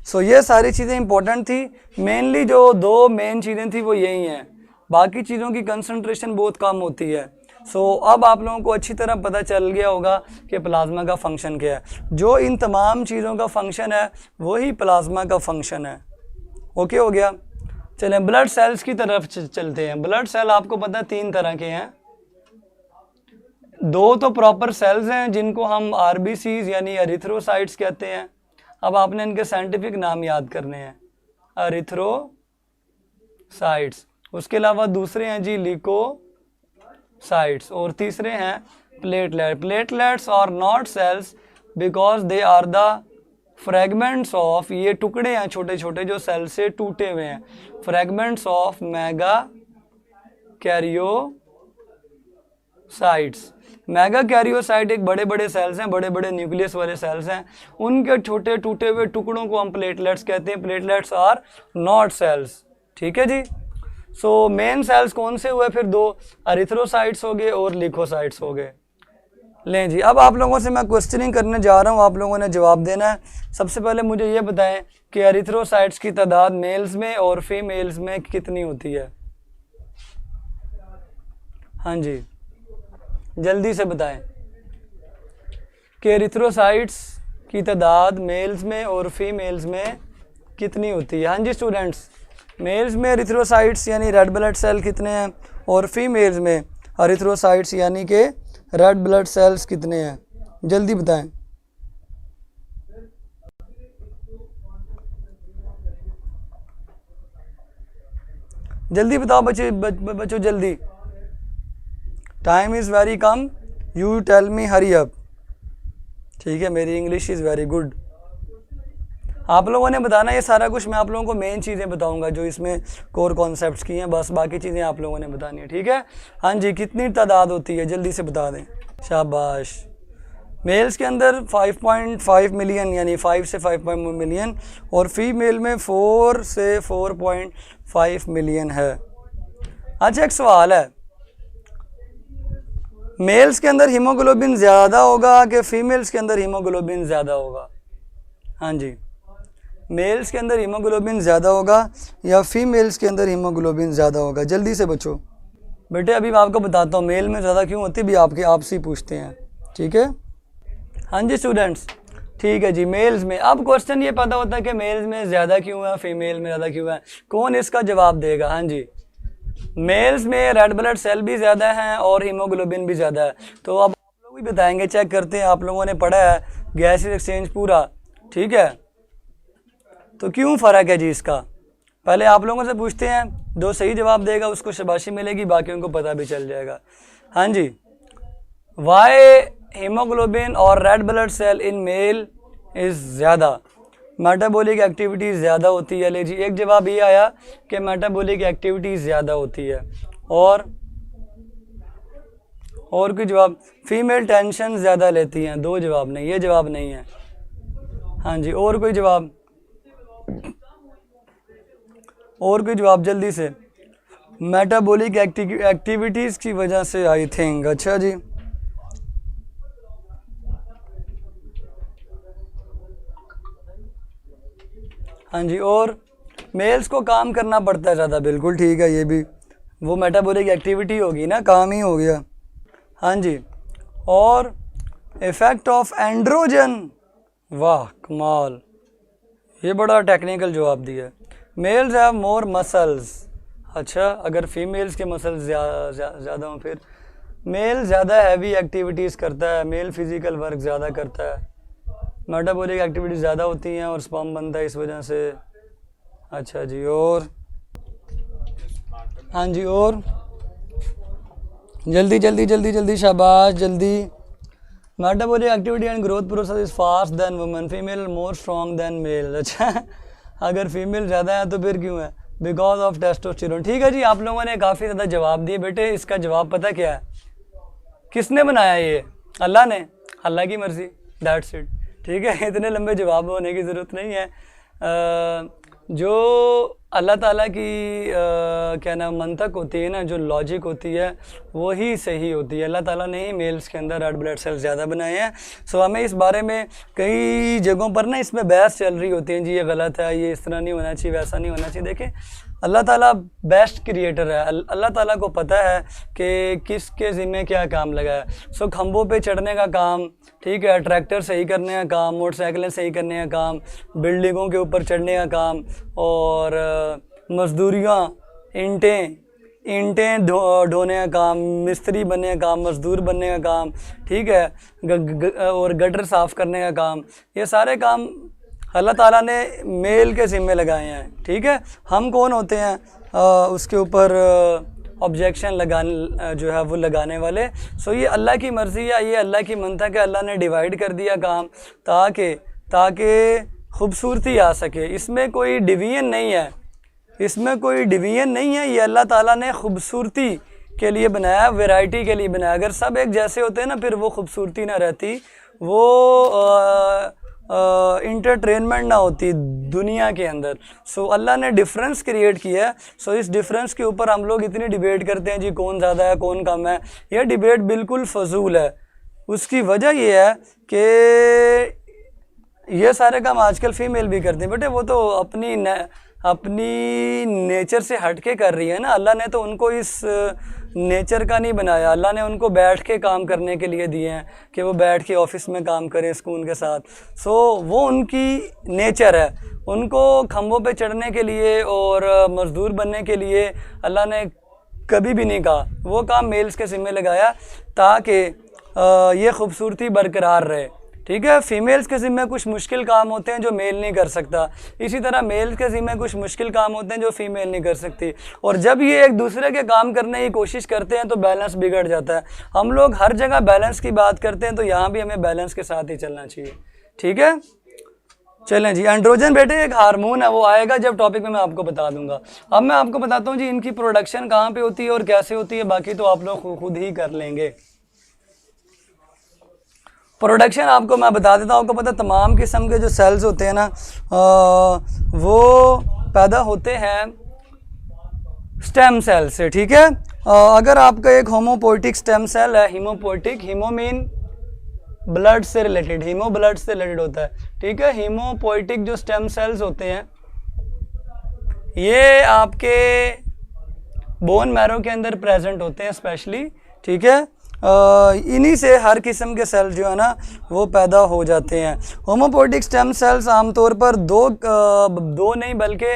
Speaker 1: सो ये सारी चीज़ें इंपॉर्टेंट थी। मेनली जो दो मेन चीज़ें थी वो यही हैं, बाकी चीज़ों की कंसंट्रेशन बहुत कम होती है। सो अब आप लोगों को अच्छी तरह पता चल गया होगा कि प्लाज्मा का फंक्शन क्या है। जो इन तमाम चीज़ों का फंक्शन है वही प्लाज्मा का फंक्शन है। ओके हो गया। चलें ब्लड सेल्स की तरफ चलते हैं। ब्लड सेल आपको पता है 3 तरह के हैं। 2 तो प्रॉपर सेल्स हैं जिनको हम आरबीसीज यानी एरिथ्रोसाइट्स कहते हैं। अब आपने इनके साइंटिफिक नाम याद करने हैं, एरिथ्रोसाइट्स। उसके अलावा दूसरे हैं जी ल्यूकोसाइट्स और तीसरे हैं platelet. Platelets are not cells because they are the fragments of, ये टुकड़े हैं छोटे छोटे जो सेल से टूटे हुए हैं, fragments of mega karyocytes. Mega karyocyte एक बड़े बड़े सेल्स हैं, बड़े बड़े न्यूक्लियस वाले सेल्स हैं, उनके छोटे टूटे हुए टुकड़ों को हम प्लेटलेट्स कहते हैं। Platelets are not cells. ठीक है जी। सो मेन सेल्स कौन से हुए फिर? 2 एरिथ्रोसाइट्स हो गए और ल्यूकोसाइट्स हो गए। लें जी, अब आप लोगों से मैं क्वेश्चनिंग करने जा रहा हूँ, आप लोगों ने जवाब देना है। सबसे पहले मुझे ये बताएं कि एरिथ्रोसाइट्स की तादाद मेल्स में और फीमेल्स में कितनी होती है? हाँ जी, जल्दी से बताएं कि एरिथ्रोसाइट्स की तादाद मेल्स में और फीमेल्स में कितनी होती है? हाँ जी स्टूडेंट्स, मेल्स में एरिथ्रोसाइट्स यानी रेड ब्लड सेल कितने हैं और फीमेल्स में एरिथ्रोसाइट्स यानी कि रेड ब्लड सेल्स कितने हैं? जल्दी बताएं। जल्दी बताओ बच्चों जल्दी। टाइम इज़ वेरी कम, you tell me hurry up. ठीक है, मेरी इंग्लिश इज़ वेरी गुड। आप लोगों ने बताना ये सारा कुछ, मैं आप लोगों को मेन चीज़ें बताऊंगा जो इसमें कोर कॉन्सेप्ट्स की हैं, बस बाकी चीज़ें आप लोगों ने बतानी है। ठीक है, हाँ जी, कितनी तादाद होती है जल्दी से बता दें। शाबाश। मेल्स के अंदर 5.5 मिलियन यानी 5 से 5 मिलियन और फीमेल में 4 से 4.5 मिलियन है। अच्छा एक सवाल है, मेल्स के अंदर हीमोग्लोबिन ज़्यादा होगा कि फीमेल्स के अंदर हीमोग्लोबिन ज़्यादा होगा? हाँ जी, मेल्स के अंदर हीमोग्लोबिन ज़्यादा होगा या फीमेल्स के अंदर हीमोग्लोबिन ज़्यादा होगा? जल्दी से बच्चों। बेटे अभी मैं आपको बताता हूँ मेल में ज़्यादा क्यों होती है, भी आपसे ही पूछते हैं। ठीक है, हाँ जी स्टूडेंट्स, ठीक है जी। मेल्स में अब क्वेश्चन ये पता होता है कि मेल्स में ज़्यादा क्यों है, फीमेल में ज़्यादा क्यों है, कौन इसका जवाब देगा? हाँ जी, मेल्स में रेड ब्लड सेल भी ज़्यादा हैं और हीमोग्लोबिन भी ज़्यादा है। तो अब आप लोग भी बताएंगे, चेक करते हैं, आप लोगों ने पढ़ा है गैस एक्सचेंज पूरा। ठीक है, तो क्यों फ़र्क है जी इसका? पहले आप लोगों से पूछते हैं, जो सही जवाब देगा उसको शाबाशी मिलेगी, बाकियों को पता भी चल जाएगा। हाँ जी, वाई हीमोग्लोबिन और red blood cell in male is ज़्यादा? मेटाबॉलिक एक्टिविटी ज़्यादा होती है। ले जी, एक जवाब ये आया कि मेटाबॉलिक एक्टिविटी ज़्यादा होती है। और कोई जवाब? फीमेल टेंशन ज़्यादा लेती हैं। 2 जवाब नहीं, ये जवाब नहीं है। हाँ जी, और कोई जवाब? और कोई जवाब जल्दी से। मेटाबॉलिक एक्टिविटीज़ की वजह से आई थिंक। अच्छा जी, हाँ जी, और मेल्स को काम करना पड़ता है ज़्यादा। बिल्कुल ठीक है, ये भी वो मेटाबॉलिक एक्टिविटी होगी ना, काम ही हो गया। हाँ जी, और इफ़ेक्ट ऑफ एंड्रोजन, वाह कमाल, ये बड़ा टेक्निकल जवाब दिया। Males have more muscles. अच्छा, अगर फीमेल्स के मसल्स ज़्यादा हों फिर मेल ज़्यादा हैवी एक्टिविटीज़ करता है, मेल फिज़िकल वर्क ज़्यादा करता है, मेटाबॉलिक एक्टिविटीज़ ज़्यादा होती हैं और स्पर्म बनता है इस वजह से। अच्छा जी, और हाँ जी, और जल्दी जल्दी जल्दी जल्दी, शाबाश जल्दी। Metabolic activity and growth process is fast than women, female more strong than male. अच्छा, अगर फीमेल ज़्यादा है तो फिर क्यों है? Because of testosterone. ठीक है जी, आप लोगों ने काफ़ी ज़्यादा जवाब दिए। बेटे इसका जवाब पता क्या है? किसने बनाया ये? अल्लाह ने, अल्लाह की मर्ज़ी, दैट्स इट। ठीक है, इतने लंबे जवाब होने की ज़रूरत नहीं है। जो अल्लाह ताला की क्या नाम मंतक होती है ना, जो लॉजिक होती है वो ही सही होती है। अल्लाह ताला ने ही मेल्स के अंदर रेड ब्लड सेल्स ज़्यादा बनाए हैं। सो हमें इस बारे में कई जगहों पर ना इसमें बहस चल रही होती है, जी ये गलत है, ये इस तरह नहीं होना चाहिए, वैसा नहीं होना चाहिए। देखें, अल्लाह ताला बेस्ट क्रिएटर है। अल्लाह ताला को पता है कि किसके ज़िम्मे क्या काम लगा है। सो खंभों पे चढ़ने का काम, ठीक है, ट्रैक्टर सही करने का काम, मोटरसाइकिलें सही करने का काम, बिल्डिंगों के ऊपर चढ़ने का काम, और मजदूरियाँ, ईंटें ढोने का काम, मिस्त्री बनने का काम, मजदूर बनने का काम, ठीक है, और गटर साफ़ करने का काम, ये सारे काम अल्लाह ताला ने मेल के ज़िम्मे लगाए हैं। ठीक है, हम कौन होते हैं उसके ऊपर ऑब्जेक्शन जो है वो लगाने वाले। सो ये अल्लाह की मर्ज़ी है, ये अल्लाह की मंतक है। अल्लाह ने डिवाइड कर दिया काम ताकि खूबसूरती आ सके। इसमें कोई डिवीजन नहीं है, इसमें कोई डिवीजन नहीं है। ये अल्लाह ताला ने खूबसूरती के लिए बनाया, वैरायटी के लिए बनाया। अगर सब एक जैसे होते हैं ना, फिर वो खूबसूरती ना रहती, वो इंटरटेनमेंट ना होती दुनिया के अंदर। सो अल्लाह ने डिफरेंस क्रिएट किया है। सो इस डिफरेंस के ऊपर हम लोग इतनी डिबेट करते हैं, जी कौन ज़्यादा है कौन कम है। यह डिबेट बिल्कुल फजूल है। उसकी वजह यह है कि ये सारे काम आजकल फ़ीमेल भी करती हैं। बेटे वो तो अपनी नेचर से हट के कर रही है ना। अल्लाह ने तो उनको इस नेचर का नहीं बनाया। अल्लाह ने उनको बैठ के काम करने के लिए दिए हैं कि वो बैठ के ऑफिस में काम करें सुकून के साथ। सो वो उनकी नेचर है। उनको खंभों पे चढ़ने के लिए और मज़दूर बनने के लिए अल्लाह ने कभी भी नहीं कहा। वो काम मेल्स के ज़िम्मे लगाया ताकि ये खूबसूरती बरकरार रहे। ठीक है, फीमेल्स के ज़िम्मे कुछ मुश्किल काम होते हैं जो मेल नहीं कर सकता। इसी तरह मेल्स के ज़िम्मे कुछ मुश्किल काम होते हैं जो फीमेल नहीं कर सकती। और जब ये एक दूसरे के काम करने की कोशिश करते हैं तो बैलेंस बिगड़ जाता है। हम लोग हर जगह बैलेंस की बात करते हैं, तो यहाँ भी हमें बैलेंस के साथ ही चलना चाहिए। ठीक है, चलें जी। एंड्रोजन बेटे एक हार्मोन है, वो आएगा जब टॉपिक में मैं आपको बता दूंगा। अब मैं आपको बताता हूँ जी इनकी प्रोडक्शन कहाँ पे होती है और कैसे होती है, बाकी तो आप लोग खुद ही कर लेंगे। प्रोडक्शन आपको मैं बता देता हूँ। आपको पता तमाम किस्म के जो सेल्स होते हैं ना, वो पैदा होते हैं स्टेम सेल से। ठीक है, अगर आपका एक होमोपोइटिक स्टेम सेल है, हीमोपोइटिक, हीमो मीन ब्लड से रिलेटेड, हीमो ब्लड से रिलेटेड होता है। ठीक है, हीमोपोइटिक जो स्टेम सेल्स होते हैं ये आपके बोन मैरो के अंदर प्रेजेंट होते हैं स्पेशली। ठीक है, इन्हीं से हर किस्म के सेल जो है ना वो पैदा हो जाते हैं। होमोपोइटिक स्टेम सेल्स आमतौर पर दो नहीं बल्कि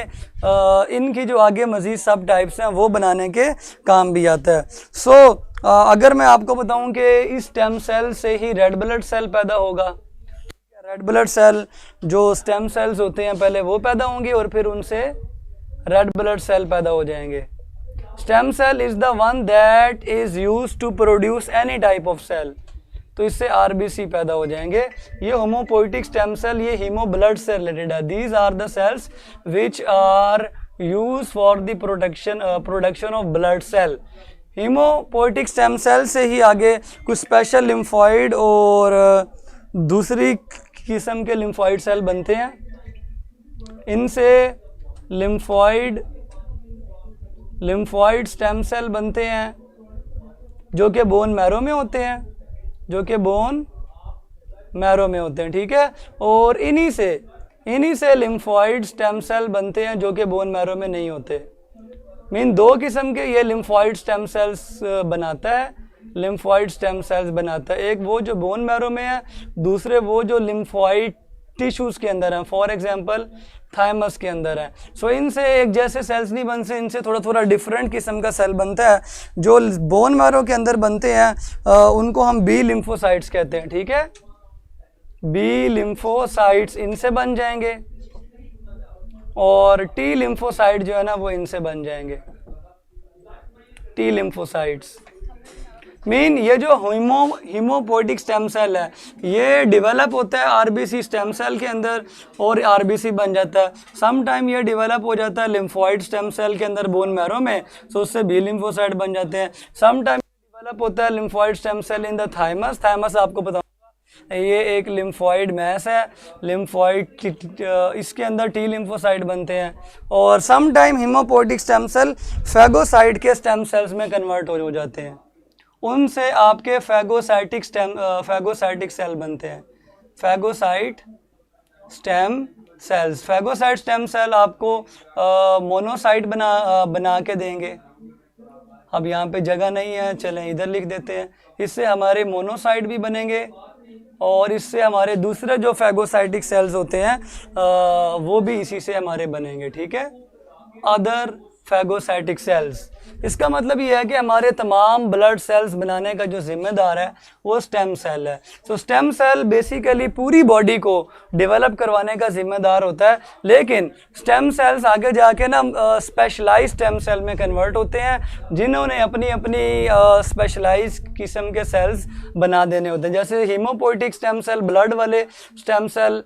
Speaker 1: इनकी जो आगे मज़ीद सब टाइप्स हैं वो बनाने के काम भी आता है। सो अगर मैं आपको बताऊं कि इस स्टेम सेल से ही रेड ब्लड सेल पैदा होगा। रेड ब्लड सेल जो स्टेम सेल्स होते हैं पहले वो पैदा होंगे और फिर उनसे रेड ब्लड सेल पैदा हो जाएंगे। Stem cell is the one that is used to produce any type of cell, तो इससे आरबीसी पैदा हो जाएंगे। ये होमोपोइटिक स्टेम सेल ये हीमो ब्लड से रिलेटेड है। These are the cells which are use for the production of blood cell. Haematopoietic stem cell से ही आगे कुछ स्पेशल लिम्फॉइड और दूसरी किस्म के लिम्फॉइड सेल बनते हैं। इनसे लिम्फॉइड स्टेम सेल बनते हैं जो कि बोन मैरो में होते हैं, ठीक है, और इन्हीं से लिम्फॉइड स्टेम सेल बनते हैं जो कि बोन मैरो में नहीं होते। मीन दो किस्म के ये लिम्फॉइड स्टेम सेल्स बनाता है, एक वो जो बोन मैरो में है, दूसरे वो जो लिम्फॉइड टिश्यूज़ के अंदर हैं, फॉर एग्जांपल थाइमस के अंदर है। सो इनसे एक जैसे सेल्स नहीं बनते, इनसे थोड़ा डिफरेंट किस्म का सेल बनता है। जो बोन मैरो के अंदर बनते हैं उनको हम बी लिम्फोसाइट्स कहते हैं। ठीक है, बी लिम्फोसाइट्स इनसे बन जाएंगे और टी लिम्फोसाइट जो है ना वो इनसे बन जाएंगे, टी लिम्फोसाइट्स। मीन ये जो हीमोपोइटिक स्टेम सेल है ये डेवलप होता है आरबीसी स्टेम सेल के अंदर और आरबीसी बन जाता है। सम टाइम ये डेवलप हो जाता है लिम्फॉइड स्टेम सेल के अंदर बोन मैरो में, तो उससे बी लिम्फोसाइट बन जाते हैं। सम टाइम डेवलप होता है lymphoid stem cell in the thymus. आपको बताऊंगा ये एक लिम्फॉइड मैस है, लिम्फॉइड इसके अंदर टी लिम्फोसाइट बनते हैं और some time haematopoietic stem cell phagocyte के स्टेम सेल्स में कन्वर्ट हो जाते हैं, उनसे आपके फैगोसाइटिक सेल बनते हैं, phagocyte stem cells. Phagocyte stem cell आपको मोनोसाइट बना के देंगे। अब यहाँ पे जगह नहीं है, चलें इधर लिख देते हैं। इससे हमारे मोनोसाइट भी बनेंगे और इससे हमारे दूसरे जो फैगोसाइटिक सेल्स होते हैं वो भी इसी से हमारे बनेंगे, ठीक है, अदर फैगोसाइटिक सेल्स। इसका मतलब ये है कि हमारे तमाम ब्लड सेल्स बनाने का जो जिम्मेदार है वो स्टेम सेल है। तो स्टेम सेल बेसिकली पूरी बॉडी को डेवलप करवाने का जिम्मेदार होता है, लेकिन स्टेम सेल्स आगे जाके ना स्पेशलाइज स्टेम सेल में कन्वर्ट होते हैं, जिन्होंने अपनी अपनी स्पेशलाइज किस्म के सेल्स बना देने होते हैं। जैसे हीमोपोइटिक स्टेम सेल ब्लड वाले stem cell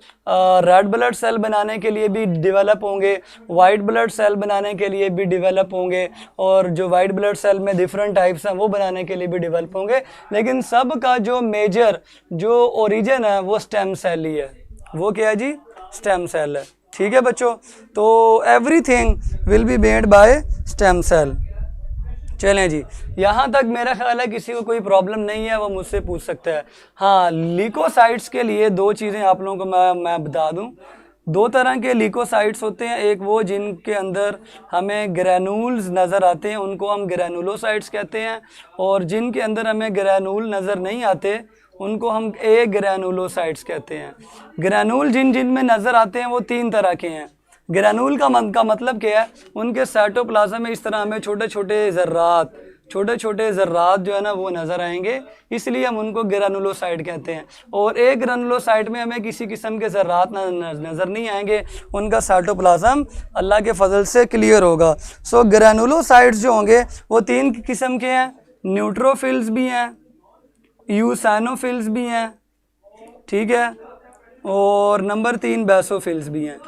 Speaker 1: red blood cell बनाने के लिए भी डेवलप होंगे, वाइट ब्लड सेल बनाने के लिए भी डेवलप होंगे, और जो वाइट ब्लड सेल में डिफरेंट टाइप्स हैं वो बनाने के लिए भी डेवलप होंगे, लेकिन सब का जो मेजर जो ओरिजिन है वो स्टेम सेल ही है। वो क्या है जी? स्टेम सेल है, ठीक है बच्चों। तो everything will be made by stem cell. चलें जी, यहाँ तक मेरा ख्याल है किसी को कोई प्रॉब्लम नहीं है, वो मुझसे पूछ सकता है। हाँ, लीकोसाइट्स के लिए दो चीज़ें आप लोगों को मैं बता दूँ। दो तरह के लीकोसाइट्स होते हैं, एक वो जिनके अंदर हमें ग्रैनूल्स नज़र आते हैं, उनको हम ग्रैनुलोसाइट्स कहते हैं, और जिनके अंदर हमें ग्रैनूल नज़र नहीं आते उनको हम ए ग्रैनुलोसाइट्स कहते हैं। ग्रैनूल जिन में नज़र आते हैं वो तीन तरह के हैं। ग्रैनूल का मतलब क्या है? उनके साइटोप्लाज्म में इस तरह हमें छोटे छोटे ज़र्रात जो है ना वो नज़र आएंगे, इसलिए हम उनको ग्रैनुलोसाइट कहते हैं। और एक ग्रैनुलोसाइट में हमें किसी किस्म के ज़र्रात नज़र नहीं आएंगे, उनका साइटोप्लाज्म अल्लाह के फजल से क्लियर होगा। सो ग्रैनुलोसाइट्स जो होंगे वो तीन किस्म के हैं, न्यूट्रोफिल्स भी हैं, यूसैनोफिल्स भी हैं, ठीक है, और नंबर 3 बेसोफिल्स भी हैं,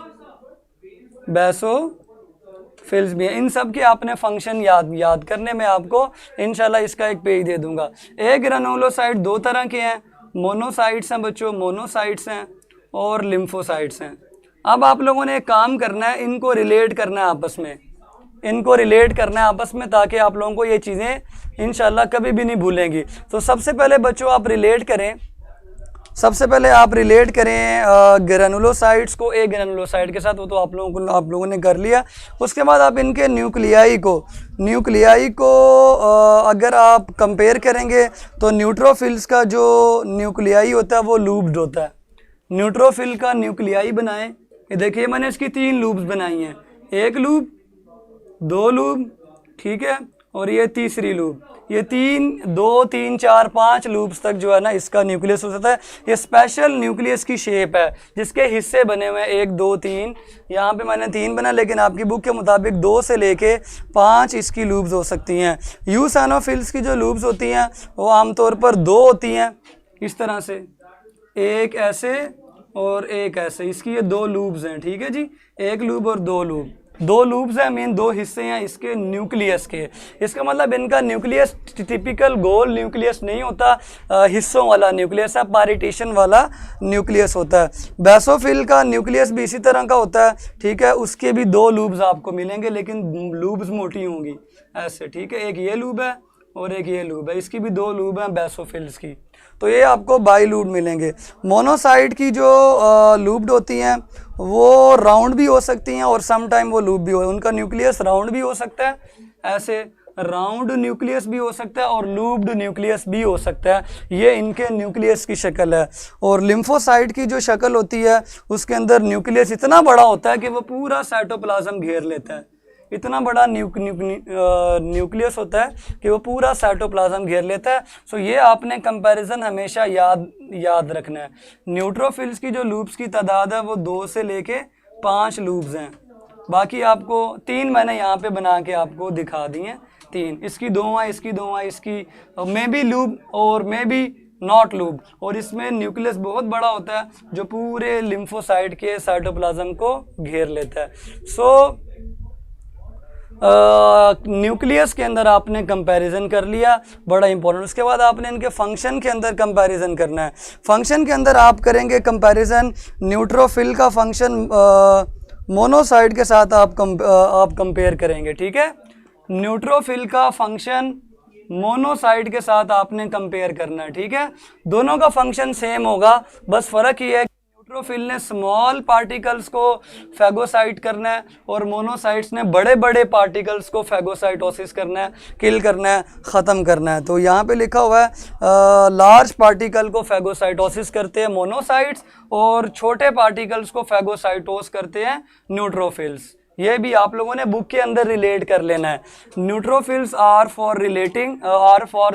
Speaker 1: बेसोफिल्स भी हैं। इन सब के आपने फंक्शन याद करने में आपको इंशाल्लाह इसका एक पेज दे दूंगा। एक ग्रैनुलोसाइट दो तरह के हैं, मोनोसाइट्स हैं बच्चों, मोनोसाइट्स हैं और लिम्फोसाइट्स हैं। अब आप लोगों ने एक काम करना है, इनको रिलेट करना है आपस में, ताकि आप लोगों को ये चीज़ें इंशाल्लाह कभी भी नहीं भूलेंगी। तो सबसे पहले बच्चों आप रिलेट करें, ग्रैनुलोसाइट्स को एक ग्रैनुलोसाइट के साथ, वो तो आप लोगों ने कर लिया। उसके बाद आप इनके न्यूक्लियाई को अगर आप कंपेयर करेंगे तो न्यूट्रोफिल्स का जो न्यूक्लियाई होता है वो लूप्ड होता है। न्यूट्रोफिल का न्यूक्लियाई बनाएं, ये देखिए मैंने इसकी 3 लूप्स बनाई हैं, एक लूप, 2 लूप, ठीक है, और ये तीसरी लूप। ये 2 3 4 5 लूप्स तक जो है ना इसका न्यूक्लियस हो सकता है। ये स्पेशल न्यूक्लियस की शेप है जिसके हिस्से बने हुए हैं 1 2 3, यहाँ पे मैंने 3 बना, लेकिन आपकी बुक के मुताबिक 2 से लेके 5 इसकी लूप्स हो सकती हैं। यूसैनोफिल्स की जो लूप्स होती हैं वो आमतौर पर 2 होती हैं, इस तरह से, एक ऐसे और एक ऐसे, इसकी ये 2 लूप्स हैं, ठीक है जी, एक लूप और 2 लूप, 2 लूप्स हैं, मीन 2 हिस्से हैं इसके न्यूक्लियस के। इसका मतलब इनका न्यूक्लियस टिपिकल गोल न्यूक्लियस नहीं होता, हिस्सों वाला न्यूक्लियस है, पार्टीशन वाला न्यूक्लियस होता है। बेसोफिल का न्यूक्लियस भी इसी तरह का होता है, ठीक है, उसके भी 2 लूप्स आपको मिलेंगे, लेकिन लूप्स मोटी होंगी ऐसे, ठीक है, एक ये लूप है और एक ये लूप है, इसकी भी 2 लूप हैं बेसोफिल्स की, तो ये आपको बाई लूप्ड मिलेंगे। मोनोसाइट की जो लूप्ड होती हैं वो राउंड भी हो सकती हैं और सम टाइम वो लूप भी हो, उनका न्यूक्लियस राउंड भी हो सकता है, ऐसे राउंड न्यूक्लियस भी हो सकता है और लूप्ड न्यूक्लियस भी हो सकता है। ये इनके न्यूक्लियस की शक्ल है। और लिम्फोसाइट की जो शक्ल होती है उसके अंदर न्यूक्लियस इतना बड़ा होता है कि वो पूरा साइटोप्लाज्म घेर लेता है, इतना बड़ा न्यूक्लियस होता है कि वो पूरा साइटोप्लाज्म घेर लेता है। सो ये आपने कंपैरिजन हमेशा याद रखना है। न्यूट्रोफिल्स की जो लूप्स की तादाद है वो 2 से लेके 5 लूप्स हैं, बाकी आपको 3 मैंने यहाँ पे बना के आपको दिखा दी हैं, 3, इसकी 2 हैं, इसकी 2 हैं, इसकी मे बी लूप और मे बी नॉट लूप, और इसमें न्यूक्लियस बहुत बड़ा होता है जो पूरे लिम्फोसाइट के साइटोप्लाज्म को घेर लेता है। सो न्यूक्लियस के अंदर आपने कंपैरिजन कर लिया, बड़ा इंपॉर्टेंट। उसके बाद आपने इनके फंक्शन के अंदर कंपैरिजन करना है। फंक्शन के अंदर आप करेंगे कंपैरिजन न्यूट्रोफिल का फंक्शन मोनोसाइट के साथ आप कंपेयर करेंगे, ठीक है। न्यूट्रोफिल का फंक्शन मोनोसाइट के साथ आपने कंपेयर करना है, ठीक है। दोनों का फंक्शन सेम होगा, बस फ़र्क ये है न्यूट्रोफिल ने स्मॉल पार्टिकल्स को फैगोसाइट करना है और मोनोसाइट्स ने बड़े बड़े पार्टिकल्स को फैगोसाइटोसिस करना है, किल करना है, ख़त्म करना है। तो यहाँ पे लिखा हुआ है लार्ज पार्टिकल को फैगोसाइटोसिस करते हैं मोनोसाइट्स और छोटे पार्टिकल्स को फैगोसाइटोस करते हैं न्यूट्रोफिल्स। ये भी आप लोगों ने बुक के अंदर रिलेट कर लेना है। Neutrophils are for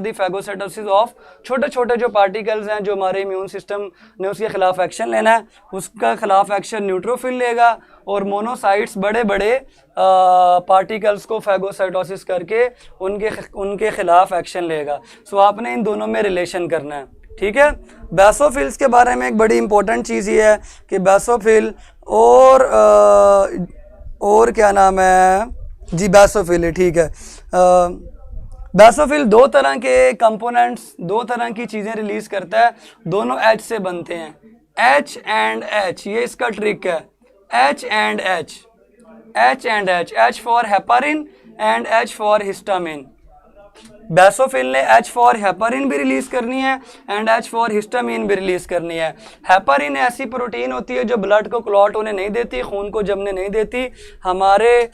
Speaker 1: the phagocytosis of छोटे छोटे जो पार्टिकल्स हैं जो हमारे इम्यून सिस्टम ने उसके खिलाफ एक्शन लेना है, उसका खिलाफ एक्शन न्यूट्रोफिल लेगा और मोनोसाइट्स बड़े बड़े पार्टिकल्स को फैगोसाइटोसिस करके उनके खिलाफ एक्शन लेगा। सो आपने इन दोनों में रिलेशन करना है, ठीक है। बेसोफिल्स के बारे में एक बड़ी इंपॉर्टेंट चीज़ ये है कि बेसोफिल और क्या नाम है जी, बेसोफिल है, ठीक है। बेसोफिल दो तरह के कंपोनेंट्स, दो तरह की चीज़ें रिलीज़ करता है, दोनों H से बनते हैं, H एंड H, ये इसका ट्रिक है, H and H, H and H, H for heparin and H for histamine. Basophil ने H फॉर हेपारिन भी रिलीज करनी है एंड H फॉर हिस्टामिन भी रिलीज करनी है। हेपारिन ऐसी प्रोटीन होती है जो ब्लड को क्लॉट होने नहीं देती, खून को जमने नहीं देती, हमारे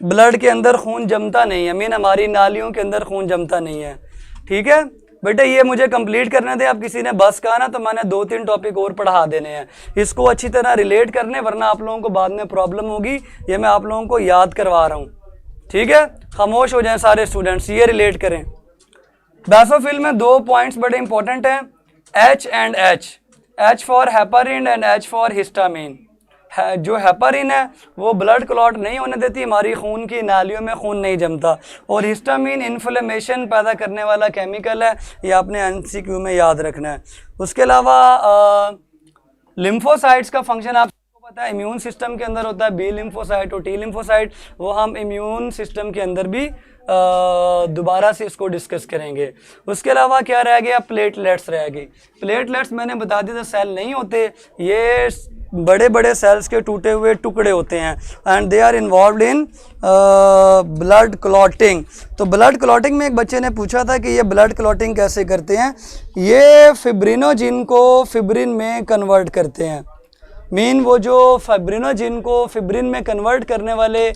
Speaker 1: ब्लड के अंदर खून जमता नहीं है, मीन हमारी नालियों के अंदर खून जमता नहीं है, ठीक है। बेटे ये मुझे कंप्लीट करने दे, अब किसी ने बस कहा ना तो मैंने 2-3 टॉपिक और पढ़ा देने हैं, इसको अच्छी तरह रिलेट करने, वरना आप लोगों को बाद में प्रॉब्लम होगी। ये मैं आप लोगों को याद करवा रहा हूँ, ठीक है। खामोश हो जाएं सारे स्टूडेंट्स, ये रिलेट करें। बेसोफिल में 2 पॉइंट्स बड़े इंपॉर्टेंट हैं, H and H, H for heparin and H for histamine. जो हेपारिन है वो ब्लड क्लॉट नहीं होने देती, हमारी खून की नालियों में खून नहीं जमता, और हिस्टामिन इन्फ्लेमेशन पैदा करने वाला केमिकल है, ये आपने MCQ में याद रखना है। उसके अलावा लिम्फोसाइट्स का फंक्शन आपको पता है, इम्यून सिस्टम के अंदर होता है बी लिम्फोसाइट और टी लिम्फोसाइट, वो हम इम्यून सिस्टम के अंदर भी दोबारा से इसको डिस्कस करेंगे। उसके अलावा क्या रह गया, प्लेटलेट्स रह गई। प्लेटलेट्स मैंने बता दिया था सेल नहीं होते, ये बड़े बड़े सेल्स के टूटे हुए टुकड़े होते हैं and they are involved in blood clotting. तो ब्लड क्लॉटिंग में एक बच्चे ने पूछा था कि ये ब्लड क्लॉटिंग कैसे करते हैं, ये फिब्रिनोजिन को फिब्रिन में कन्वर्ट करते हैं, मीन वो जो फिब्रिनोजिन को फिब्रिन में कन्वर्ट करने वाले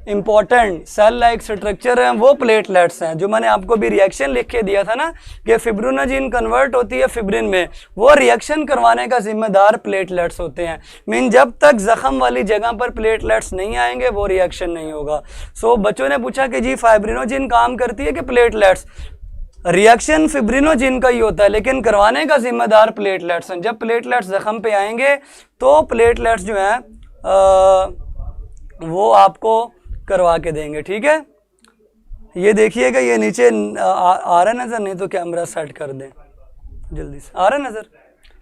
Speaker 1: इम्पॉर्टेंट सेल लाइक स्ट्रक्चर हैं वो प्लेटलेट्स हैं। जो मैंने आपको भी रिएक्शन लिख के दिया था ना कि फिब्रिनोजिन कन्वर्ट होती है फिब्रिन में, वो रिएक्शन करवाने का जिम्मेदार प्लेटलेट्स होते हैं। मीन जब तक जख्म वाली जगह पर प्लेटलेट्स नहीं आएंगे वो रिएक्शन नहीं होगा। सो बच्चों ने पूछा कि जी फाइब्रिनोजिन काम करती है कि प्लेटलेट्स, रिएक्शन फिब्रिनोजिन का ही होता है लेकिन करवाने का जिम्मेदार प्लेटलेट्स हैं। जब प्लेटलेट्स जख्म पे आएंगे तो प्लेटलेट्स जो हैं वो आपको करवा के देंगे, ठीक है। ये देखिएगा, ये नीचे आ रहा है नज़र, नहीं तो कैमरा सेट कर दें जल्दी से, आ रहा है नज़र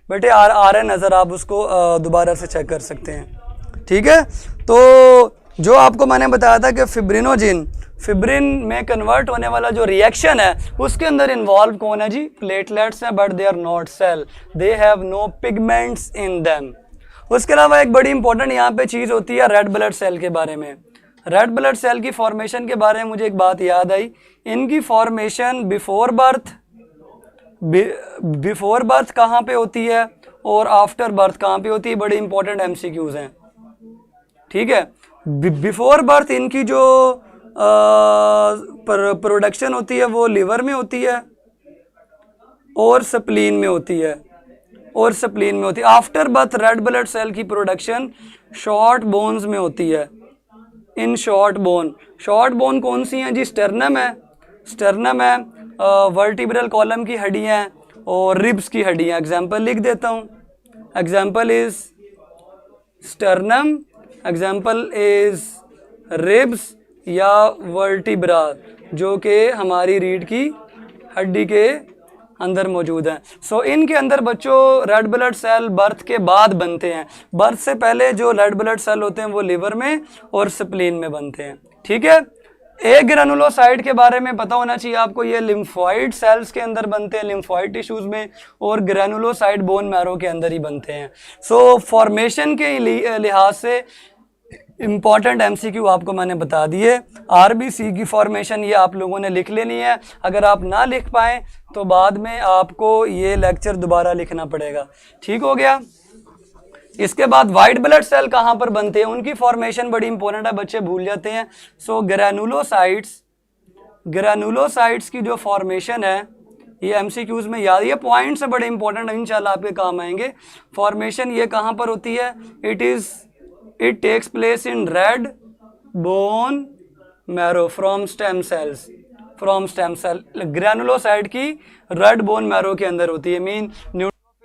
Speaker 1: बेटे, आ रहा है नज़र, आप उसको दोबारा से चेक कर सकते हैं, ठीक है। तो जो आपको मैंने बताया था कि फिब्रिनोजिन फिब्रिन में कन्वर्ट होने वाला जो रिएक्शन है उसके अंदर इन्वॉल्व कौन है जी, प्लेटलेट्स हैं, but they are not cell, they have no pigments in them. उसके अलावा एक बड़ी इंपॉर्टेंट यहाँ पे चीज़ होती है रेड ब्लड सेल के बारे में। रेड ब्लड सेल की फॉर्मेशन के बारे में मुझे एक बात याद आई, इनकी फॉर्मेशन बिफोर बर्थ कहाँ पे होती है और आफ्टर बर्थ कहाँ पे होती है, बड़े इंपॉर्टेंट MCQs हैं, ठीक है। बिफोर बर्थ इनकी जो प्रोडक्शन होती है वो लिवर में होती है और स्प्लीन में होती है, after birth red blood cell की प्रोडक्शन शॉर्ट बोन्स में होती है, इन शॉर्ट बोन कौन सी हैं जी, स्टर्नम है, वर्टिब्रल कॉलम की हड्डियाँ और रिब्स की हड्डियाँ। एग्जाम्पल लिख देता हूँ, example is sternum, example is ribs या वर्टिब्रा, जो कि हमारी रीढ़ की हड्डी के अंदर मौजूद हैं। सो इनके अंदर बच्चों रेड ब्लड सेल बर्थ के बाद बनते हैं। बर्थ से पहले जो रेड ब्लड सेल होते हैं वो लिवर में और स्प्लीन में बनते हैं। ठीक है। एक ग्रेनुलोसाइट के बारे में पता होना चाहिए आपको, ये लिम्फोइड सेल्स के अंदर बनते हैं, लिम्फोइड टिश्यूज में, और ग्रेनुलोसाइट बोन मैरो के अंदर ही बनते हैं। सो फॉर्मेशन के लिहाज से इम्पॉर्टेंट एमसीक्यू आपको मैंने बता दिए। आरबीसी की फॉर्मेशन ये आप लोगों ने लिख लेनी है। अगर आप ना लिख पाएँ तो बाद में आपको ये लेक्चर दोबारा लिखना पड़ेगा। ठीक हो गया। इसके बाद वाइट ब्लड सेल कहाँ पर बनते हैं, उनकी फॉर्मेशन बड़ी इंपॉर्टेंट है, बच्चे भूल जाते हैं। सो ग्रेनुलोसाइट्स की जो फॉर्मेशन है ये एमसीक्यूज में याद, ये पॉइंट्स है बड़े इंपॉर्टेंट है, इंशाल्लाह आपके काम आएंगे। फॉर्मेशन ये कहाँ पर होती है, it takes place in red bone marrow from stem cells. Granulocyte की रेड बोन मैरो के अंदर होती है, mean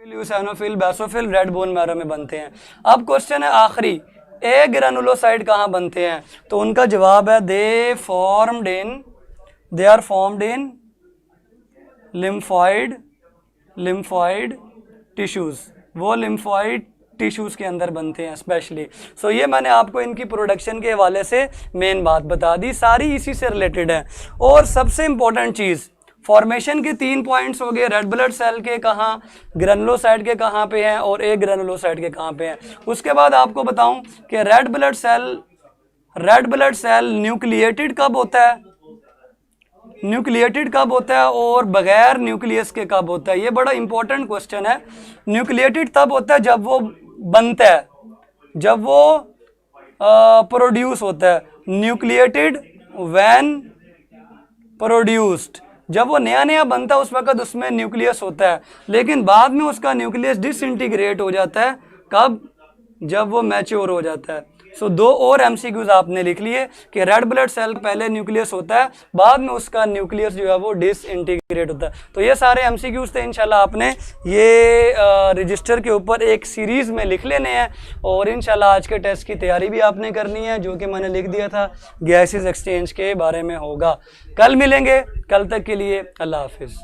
Speaker 1: eosinophil, basophil red bone marrow में बनते हैं। अब क्वेश्चन है आखिरी, ए ग्रेनुलोसाइट कहाँ बनते हैं, तो उनका जवाब है they are formed in lymphoid tissues, वो लिम्फॉइड टिश्यूज के अंदर बनते हैं स्पेशली। सो ये मैंने आपको इनकी प्रोडक्शन के हवाले से मेन बात बता दी, सारी इसी से रिलेटेड है। और सबसे इंपॉर्टेंट चीज़, फॉर्मेशन के 3 पॉइंट्स हो गए, रेड ब्लड सेल के कहाँ, ग्रेनुलोसाइट के कहाँ पे हैं और ए ग्रेनुलोसाइट के कहाँ पे हैं। उसके बाद आपको बताऊं कि रेड ब्लड सेल न्यूक्लिएटेड कब होता है और बगैर न्यूक्लियस के कब होता है। ये बड़ा इंपॉर्टेंट क्वेश्चन है। न्यूक्लिएटेड तब होता है जब वो बनता है, जब वो प्रोड्यूस होता है। न्यूक्लिएटेड व्हेन प्रोड्यूस्ड, जब वो नया बनता है उस वक्त उसमें न्यूक्लियस होता है, लेकिन बाद में उसका न्यूक्लियस डिसइंटीग्रेट हो जाता है। कब, जब वो मैच्योर हो जाता है। सो 2 और एमसीक्यूज आपने लिख लिए कि रेड ब्लड सेल पहले न्यूक्लियस होता है, बाद में उसका न्यूक्लियस जो है वो डिसइंटीग्रेट होता है। तो ये सारे एमसीक्यूज थे, इंशाल्लाह आपने ये रजिस्टर के ऊपर एक सीरीज़ में लिख लेने हैं। और इंशाल्लाह आज के टेस्ट की तैयारी भी आपने करनी है, जो कि मैंने लिख दिया था गैसेस एक्सचेंज के बारे में होगा। कल मिलेंगे, कल तक के लिए अल्लाह हाफिज़।